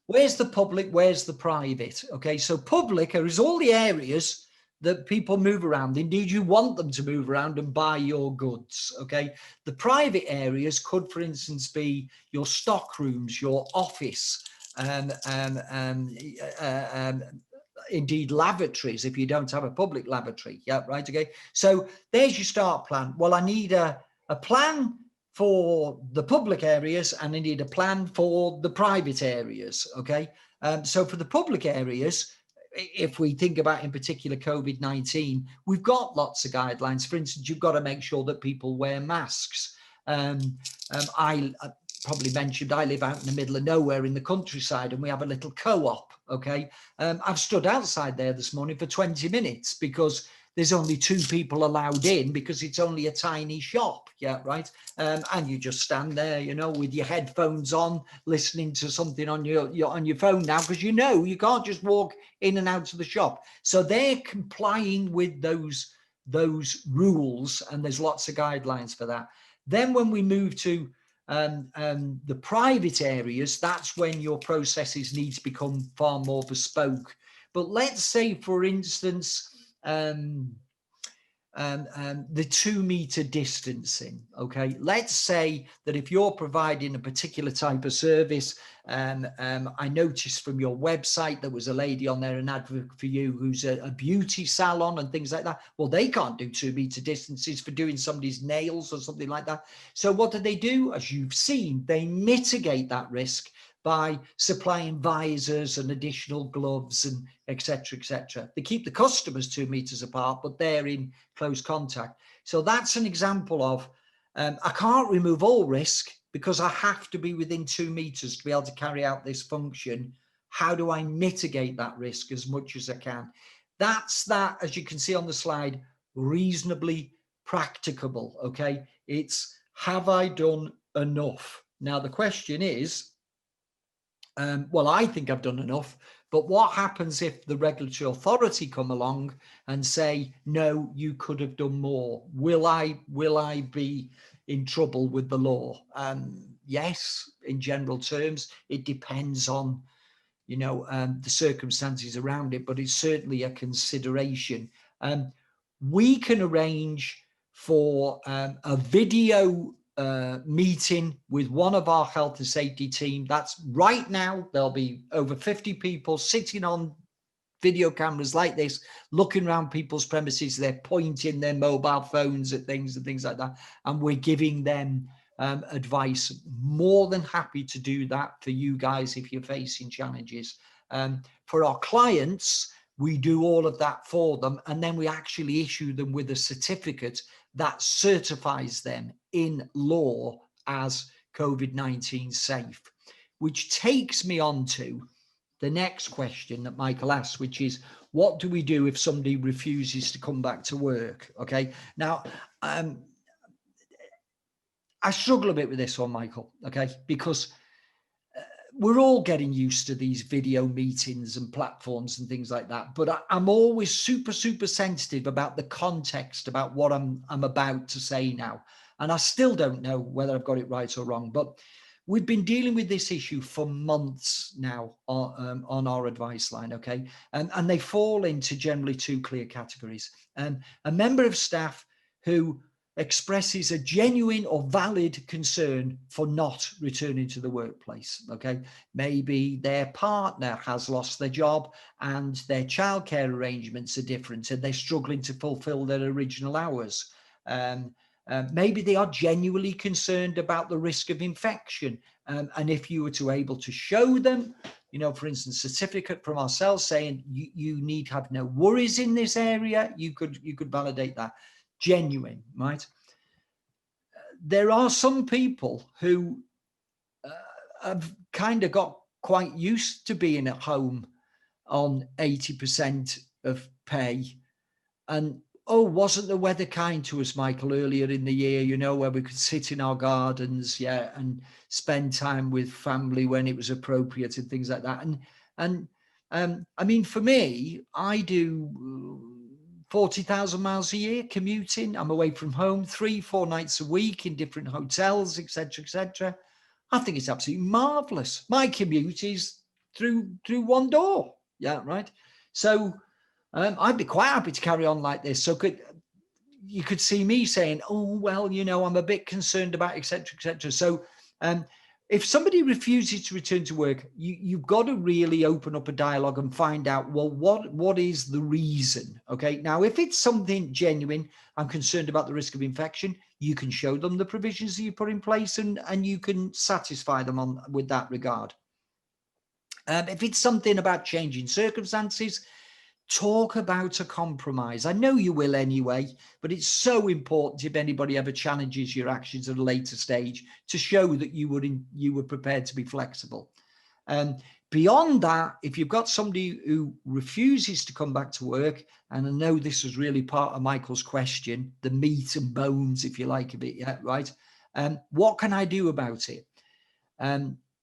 where's the public? Where's the private? Okay. So public is all the areas that people move around. Indeed, you want them to move around and buy your goods, okay? The private areas could, for instance, be your stock rooms, your office, indeed lavatories if you don't have a public lavatory. Yeah, right, okay? So there's your start plan. Well, I need a plan for the public areas and I need a plan for the private areas, okay? So for the public areas, if we think about in particular COVID-19, we've got lots of guidelines. For instance, you've got to make sure that people wear masks. I probably mentioned I live out in the middle of nowhere in the countryside and we have a little co-op, okay? I've stood outside there this morning for 20 minutes because there's only 2 people allowed in because it's only a tiny shop, yeah, right? And you just stand there, you know, with your headphones on, listening to something on your phone now, because you know you can't just walk in and out of the shop. So they're complying with those rules, and there's lots of guidelines for that. Then when we move to the private areas, that's when your processes need to become far more bespoke. But let's say, for instance, the 2-meter distancing. Okay, let's say that if you're providing a particular type of service, I noticed from your website there was a lady on there, an advocate for you, who's a beauty salon and things like that. Well, they can't do 2-meter distances for doing somebody's nails or something like that. So what do? As you've seen, they mitigate that risk by supplying visors and additional gloves and etc., etc. They keep the customers 2 meters apart, but they're in close contact. So that's an example of, I can't remove all risk because I have to be within 2 meters to be able to carry out this function. How do I mitigate that risk as much as I can? That's that, as you can see on the slide, reasonably practicable, okay? It's, have I done enough? Now, the question is, well, I think I've done enough, but what happens if the regulatory authority come along and say, no, you could have done more? Will I be in trouble with the law? Yes, in general terms. It depends on, the circumstances around it, but it's certainly a consideration. We can arrange for a video meeting with one of our health and safety team. That's right now. There'll be over 50 people sitting on video cameras like this, looking around people's premises. They're pointing their mobile phones at things and things like that. And we're giving them advice. More than happy to do that for you guys if you're facing challenges. For our clients, we do all of that for them. And then we actually issue them with a certificate that certifies them in law as COVID-19 safe, which takes me on to the next question that Michael asked, which is, what do we do if somebody refuses to come back to work? Okay. Now, I struggle a bit with this one, Michael, okay, because we're all getting used to these video meetings and platforms and things like that. But I'm always super, super sensitive about the context, about what I'm about to say now. And I still don't know whether I've got it right or wrong, but we've been dealing with this issue for months now on our advice line, okay? And they fall into generally two clear categories. A member of staff who expresses a genuine or valid concern for not returning to the workplace, okay? Maybe their partner has lost their job and their childcare arrangements are different and they're struggling to fulfill their original hours. Maybe they are genuinely concerned about the risk of infection. And if you were to able to show them, for instance, certificate from ourselves saying you need have no worries in this area, you could validate that. Genuine, right? There are some people who have kind of got quite used to being at home on 80% of pay. And wasn't the weather kind to us, Michael, earlier in the year, where we could sit in our gardens, and spend time with family when it was appropriate and things like that. And I mean, for me, I do 40,000 miles a year commuting. I'm away from home 3-4 nights a week in different hotels, etc., etc. I think it's absolutely marvelous. My commute is through one door. Yeah, right. So I'd be quite happy to carry on like this. So you could see me saying, I'm a bit concerned about, etc., etc. So if somebody refuses to return to work, you've got to really open up a dialogue and find out, well, what is the reason? Okay. Now, if it's something genuine, I'm concerned about the risk of infection, you can show them the provisions that you put in place and you can satisfy them with that regard. If it's something about changing circumstances, talk about a compromise. I know you will anyway, but it's so important if anybody ever challenges your actions at a later stage to show that you were prepared to be flexible. Beyond that, if you've got somebody who refuses to come back to work, and I know this was really part of Michael's question, the meat and bones, if you like, of it, yeah, right? What can I do about it?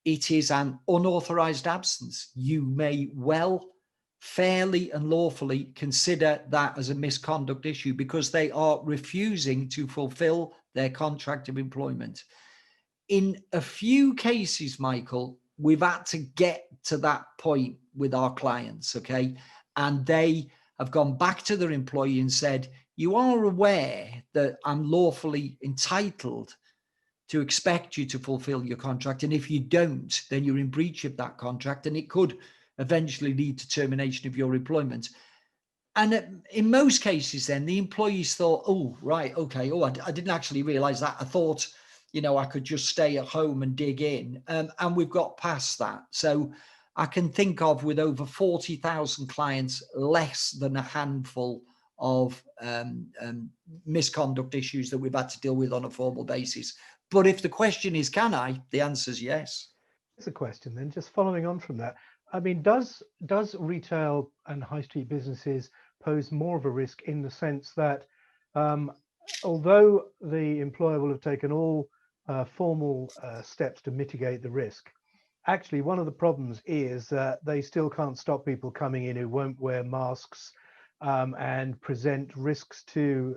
It is an unauthorized absence. You may well fairly and lawfully consider that as a misconduct issue because they are refusing to fulfill their contract of employment. In a few cases, Michael, we've had to get to that point with our clients, okay? And they have gone back to their employee and said, you are aware that I'm lawfully entitled to expect you to fulfill your contract. And if you don't, then you're in breach of that contract and it could eventually lead to termination of your employment. And in most cases, then the employees thought, oh, right, okay. Oh, I didn't actually realize that. I thought, I could just stay at home and dig in. And we've got past that. So I can think of with over 40,000 clients, less than a handful of misconduct issues that we've had to deal with on a formal basis. But if the question is, can I? The answer is yes. Here's a question then, just following on from that. I mean, does retail and high street businesses pose more of a risk in the sense that although the employer will have taken all formal steps to mitigate the risk, actually one of the problems is that they still can't stop people coming in who won't wear masks and present risks to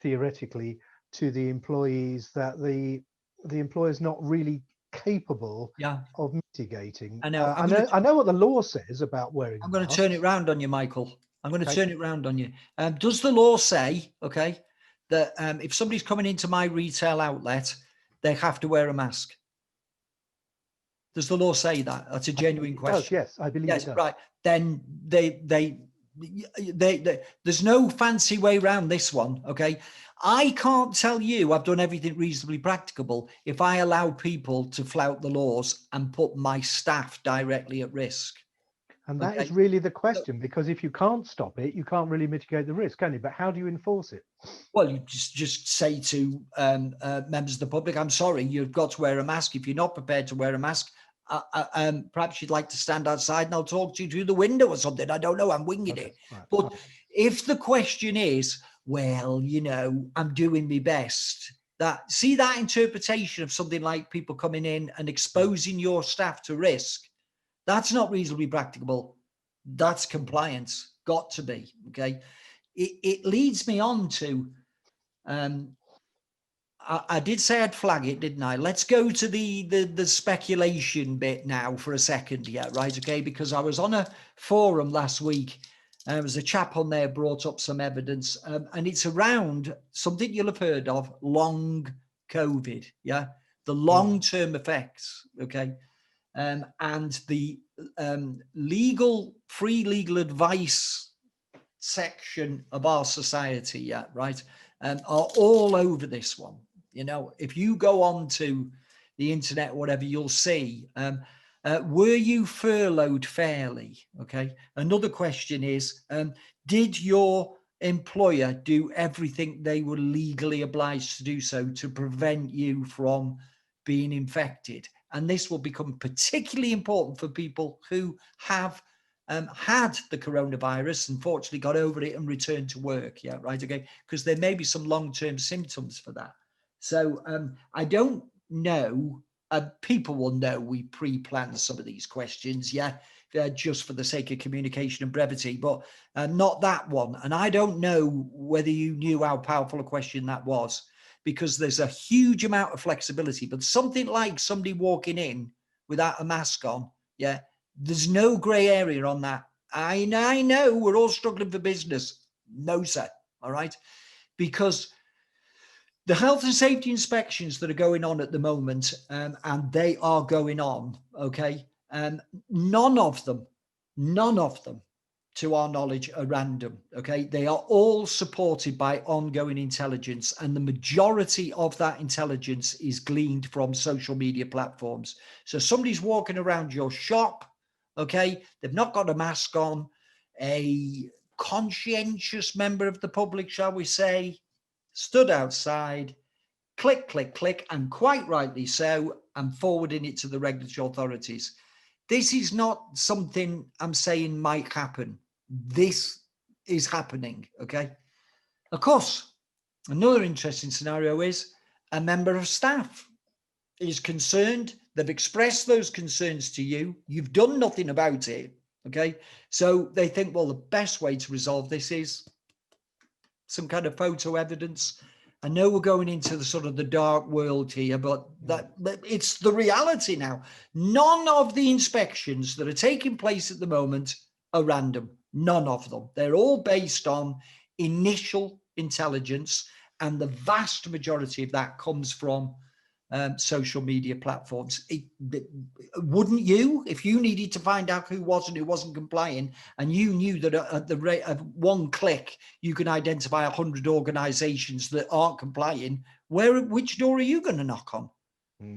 theoretically to the employees that the employer's not really capable Yeah, of mitigating. I know. I know what the law says about wearing I'm going to masks. turn it round on you, Michael. I'm going to Okay. turn it round on you. Does the law say, okay, that if somebody's coming into my retail outlet, they have to wear a mask? Does the law say that? That's a genuine It does, question. yes, I believe Yes, it does. right. Then there's no fancy way around this one. Okay. I can't tell you I've done everything reasonably practicable if I allow people to flout the laws and put my staff directly at risk. And that is Okay. really the question, because if you can't stop it, you can't really mitigate the risk, can you? But how do you enforce it? Well, you just say to members of the public, I'm sorry, you've got to wear a mask. If you're not prepared to wear a mask, perhaps you'd like to stand outside and I'll talk to you through the window or something. I don't know. I'm winging Okay, it. right, But if the question is, well, I'm doing my best, that interpretation of something like people coming in and exposing your staff to risk, that's not reasonably practicable. That's compliance. Got to be. Okay. It leads me on to, I did say I'd flag it, didn't I? Let's go to the speculation bit now for a second. Yeah, right. Okay. Because I was on a forum last week. There was a chap on there brought up some evidence, and it's around something you'll have heard of, long COVID. Yeah. The long-term effects. Okay. And the free legal advice section of our society, yeah, right, are all over this one. If you go on to the internet, whatever, you'll see, were you furloughed fairly? Okay. Another question is, did your employer do everything they were legally obliged to do so to prevent you from being infected? And this will become particularly important for people who have had the coronavirus and fortunately got over it and returned to work. Yeah, right. Okay. Because there may be some long-term symptoms for that. So I don't know. People will know we pre-planned some of these questions. Yeah. Just for the sake of communication and brevity, but not that one. And I don't know whether you knew how powerful a question that was, because there's a huge amount of flexibility. But something like somebody walking in without a mask on, yeah, there's no gray area on that. I know we're all struggling for business. No, sir. All right. Because the health and safety inspections that are going on at the moment, and they are going on, okay, none of them, to our knowledge, are random, okay? They are all supported by ongoing intelligence, and the majority of that intelligence is gleaned from social media platforms. So somebody's walking around your shop, okay, they've not got a mask on, a conscientious member of the public, shall we say, stood outside, click, click, click, and quite rightly so, and forwarding it to the regulatory authorities. This is not something I'm saying might happen. This is happening, okay? Of course, another interesting scenario is a member of staff is concerned. They've expressed those concerns to you. You've done nothing about it, okay? So they think, well, the best way to resolve this is some kind of photo evidence. I know we're going into the sort of the dark world here, but that it's the reality now. None of the inspections that are taking place at the moment are random. None of them. They're all based on initial intelligence, and the vast majority of that comes from social media platforms. Wouldn't you, if you needed to find out who was and who wasn't complying, and you knew that at the rate of one click you can identify 100 organizations that aren't complying, which door are you going to knock on?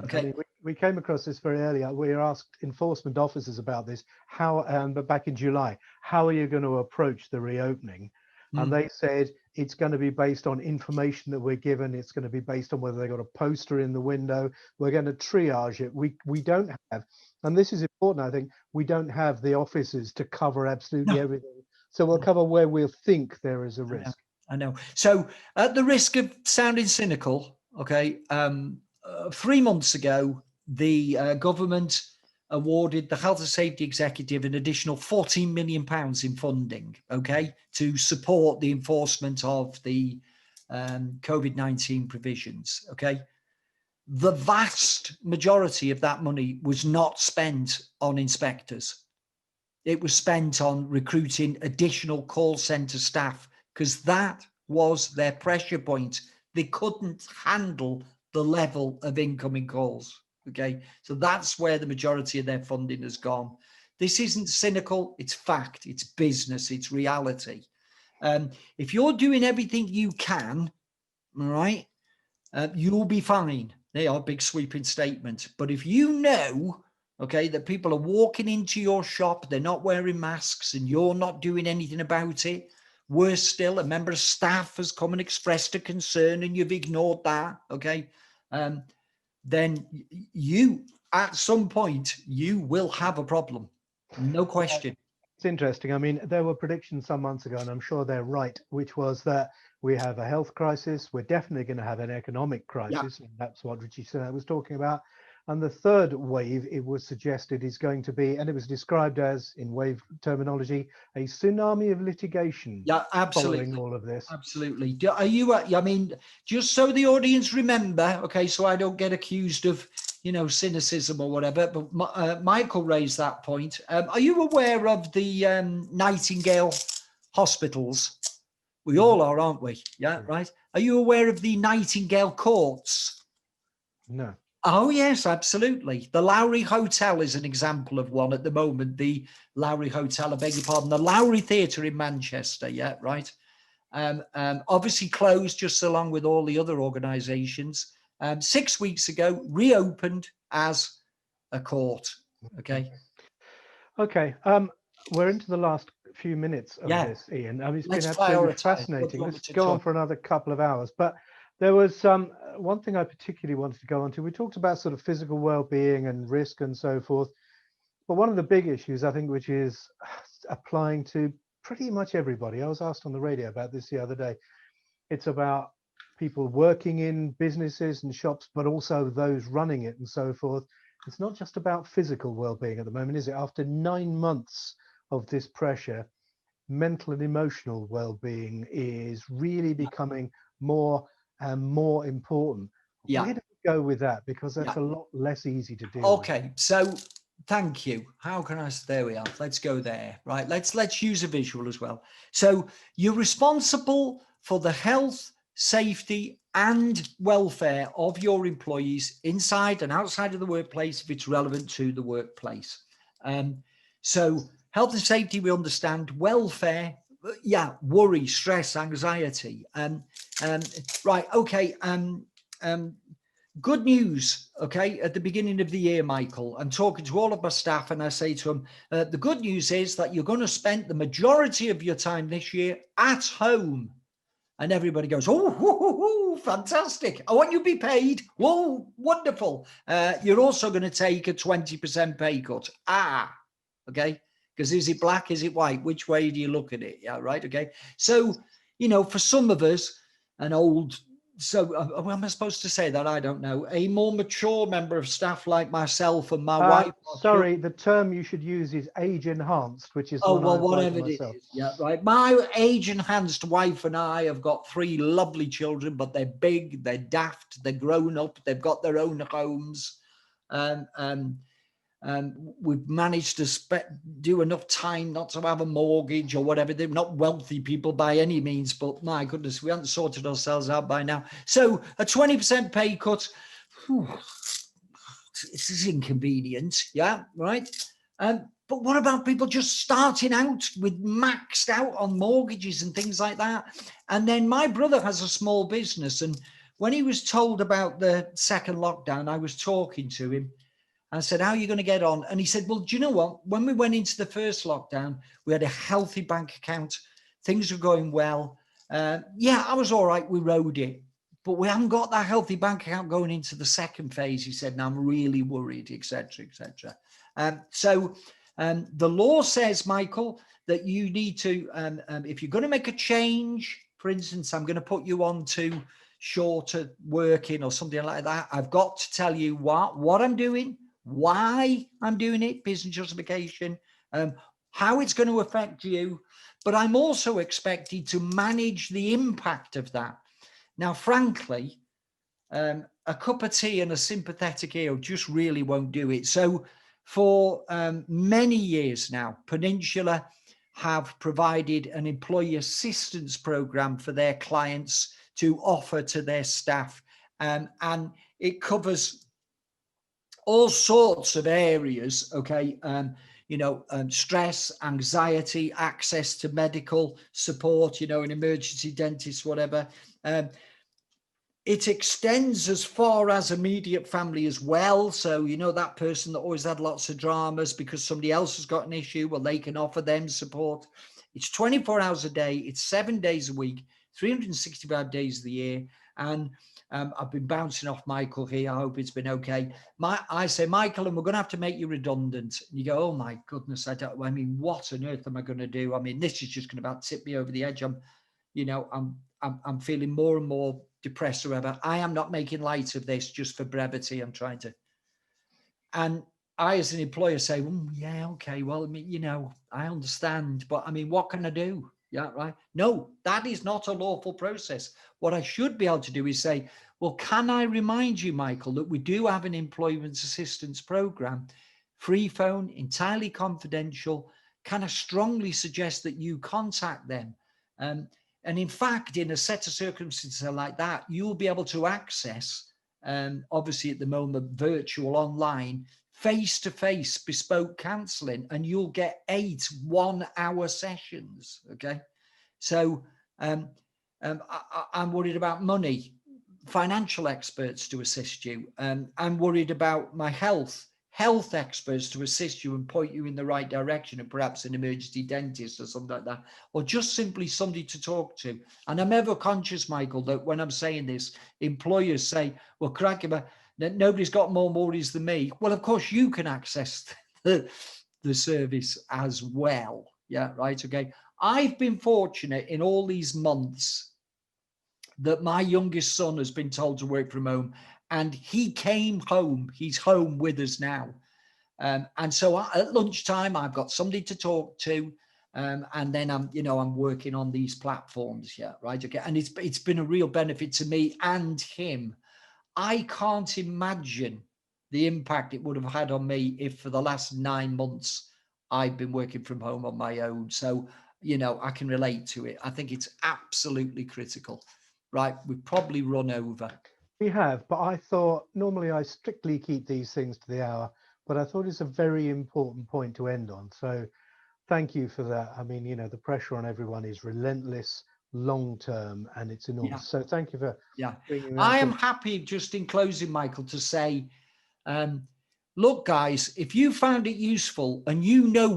Okay. I mean, we came across this very early. We were asked enforcement officers about this, but back in July, how are you going to approach the reopening? And they said it's going to be based on information that we're given. It's going to be based on whether they got a poster in the window. We're going to triage it. We don't have, and this is important, I think, we don't have the officers to cover absolutely everything. So we'll cover where we'll think there is a risk. I know. So at the risk of sounding cynical, okay, 3 months ago, the government awarded the Health and Safety Executive an additional £14 million in funding, okay, to support the enforcement of the COVID-19 provisions, okay. the vast majority of that money was not spent on inspectors. It was spent on recruiting additional call centre staff, because that was their pressure point. They couldn't handle the level of incoming calls. Okay, so that's where the majority of their funding has gone. This isn't cynical, it's fact, it's business, it's reality. If you're doing everything you can, all right, you'll be fine. They are big sweeping statements. But if you know, okay, that people are walking into your shop, they're not wearing masks, and you're not doing anything about it, worse still, a member of staff has come and expressed a concern and you've ignored that, okay, then you, at some point, you will have a problem. No question. It's interesting. I mean, there were predictions some months ago, and I'm sure they're right, which was that we have a health crisis. We're definitely going to have an economic crisis. Yeah. And that's what Richie Sunak was talking about. And the third wave, it was suggested, is going to be, and it was described as, in wave terminology, a tsunami of litigation. Yeah, absolutely. Following all of this. Absolutely. Are you, I mean, just so the audience remember, okay, so I don't get accused of, you know, cynicism or whatever, but Michael raised that point. Are you aware of the Nightingale hospitals? We all are, aren't we? Yeah, right. Are you aware of the Nightingale courts? No. Oh, yes, absolutely. The Lowry Hotel is an example of one at the moment. The Lowry Hotel, I beg your pardon, the Lowry Theatre in Manchester. Yeah, right. Obviously closed just along with all the other organisations. 6 weeks ago, reopened as a court. Okay. Okay. We're into the last few minutes of this, Ian. I mean, it's been absolutely fascinating. Let's go on for another couple of hours. But there was one thing I particularly wanted to go on to. We talked about sort of physical well-being and risk and so forth. But one of the big issues, I think, which is applying to pretty much everybody. I was asked on the radio about this the other day. It's about people working in businesses and shops, but also those running it and so forth. It's not just about physical well-being at the moment, is it? After 9 months of this pressure, mental and emotional well-being is really becoming more and more important. Yeah. Where do we go with that? Because that's a lot less easy to deal with. So thank you. How can I, there we are. Let's go there, right? Let's use a visual as well. So you're responsible for the health, safety and welfare of your employees inside and outside of the workplace if it's relevant to the workplace. So health and safety, we understand. Welfare, worry, stress, anxiety. Right, okay. Good news, okay, at the beginning of the year, Michael, I'm talking to all of my staff and I say to them, the good news is that you're going to spend the majority of your time this year at home. And everybody goes, oh, fantastic. I want you to be paid. Whoa, wonderful. You're also going to take a 20% pay cut. Okay. Because is it black? Is it white? Which way do you look at it? Yeah, right. Okay. So, you know, for some of us, an old, so am I supposed to say that? I don't know. A more mature member of staff like myself and my wife. Sorry, the term you should use is age enhanced, which is whatever it is. Yeah, right. My age enhanced wife and I have got 3 lovely children, but they're big, they're daft, they're grown up, they've got their own homes. We've managed to do enough time not to have a mortgage or whatever. They're not wealthy people by any means, but my goodness, we haven't sorted ourselves out by now. So a 20% pay cut, this is inconvenient. Yeah, right. But what about people just starting out with maxed out on mortgages and things like that? And then my brother has a small business. And when he was told about the second lockdown, I was talking to him. I said, how are you going to get on? And he said, well, do you know what? When we went into the first lockdown, we had a healthy bank account. Things were going well. I was all right. We rode it. But we haven't got that healthy bank account going into the second phase. He said, now I'm really worried, etc., etc. So the law says, Michael, that you need to, if you're going to make a change, for instance, I'm going to put you on to shorter working or something like that. I've got to tell you what I'm doing, why I'm doing it, business justification, how it's going to affect you. But I'm also expected to manage the impact of that. Now, frankly, a cup of tea and a sympathetic ear just really won't do it. So for many years now, Peninsula have provided an employee assistance program for their clients to offer to their staff. And it covers all sorts of areas, okay? Stress, anxiety, access to medical support, an emergency dentist, whatever. It extends as far as immediate family as well. So, that person that always had lots of dramas because somebody else has got an issue, well, they can offer them support. It's 24 hours a day. It's 7 days a week, 365 days of the year. And I've been bouncing off Michael here. I hope it's been okay. I say, Michael, and we're going to have to make you redundant. And you go, oh my goodness, what on earth am I going to do? I mean, this is just going to about tip me over the edge. I'm feeling more and more depressed or whatever. I am not making light of this just for brevity. I'm trying to. And I, as an employer, say, yeah, okay, well, I understand, but what can I do? Yeah, right. No, that is not a lawful process. What I should be able to do is say, well, can I remind you, Michael, that we do have an employment assistance program, free phone, entirely confidential. Can I strongly suggest that you contact them? And in fact, in a set of circumstances like that, you'll be able to access, obviously at the moment, virtual, online, face-to-face bespoke counseling, and you'll get 8 one-hour sessions. Okay. So I'm worried about money, financial experts to assist you. I'm worried about my health experts to assist you and point you in the right direction, and perhaps an emergency dentist or something like that, or just simply somebody to talk to. And I'm ever conscious, Michael, that when I'm saying this, employers say, well, cracky, nobody's got more worries than me. Well, of course, you can access the service as well. Yeah, right. Okay. I've been fortunate in all these months that my youngest son has been told to work from home, and he came home. He's home with us now. And so at lunchtime, I've got somebody to talk to. And then I'm working on these platforms. Yeah, right. Okay. And it's been a real benefit to me and him. I can't imagine the impact it would have had on me if for the last 9 months I've been working from home on my own. So, I can relate to it. I think it's absolutely critical. Right. We've probably run over. We have, but I thought normally I strictly keep these things to the hour, but I thought it's a very important point to end on. So thank you for that. The pressure on everyone is relentless, long term, and it's enormous. Yeah. So thank you for bringing that. I am happy, just in closing, Michael, to say, look, guys, if you found it useful and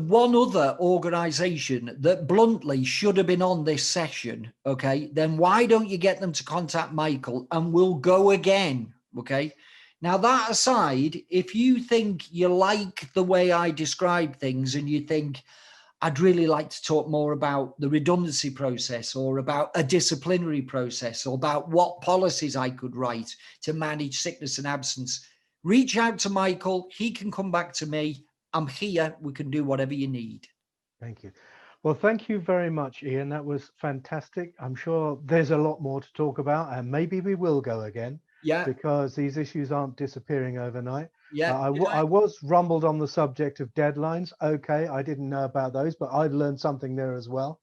one other organization that bluntly should have been on this session, okay, then why don't you get them to contact Michael and we'll go again, okay? Now, that aside, if you think you like the way I describe things and you think, I'd really like to talk more about the redundancy process or about a disciplinary process or about what policies I could write to manage sickness and absence, reach out to Michael. He can come back to me. I'm here. We can do whatever you need. Thank you. Well, thank you very much, Ian. That was fantastic. I'm sure there's a lot more to talk about, and maybe we will go again. Yeah. Because these issues aren't disappearing overnight. Yeah. I was rumbled on the subject of deadlines. Okay, I didn't know about those, but I've learned something there as well.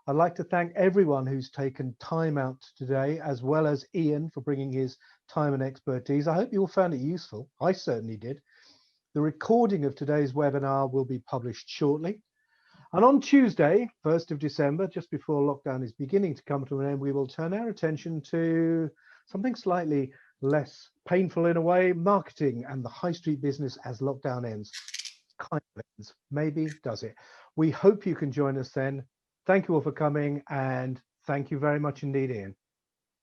I'd like to thank everyone who's taken time out today, as well as Ian for bringing his time and expertise. I hope you all found it useful. I certainly did. The recording of today's webinar will be published shortly. And on Tuesday, 1st of December, just before lockdown is beginning to come to an end, we will turn our attention to something slightly less painful in a way, marketing and the high street business as lockdown ends. Kind of ends. Maybe does it. We hope you can join us then. Thank you all for coming, and thank you very much indeed, Ian.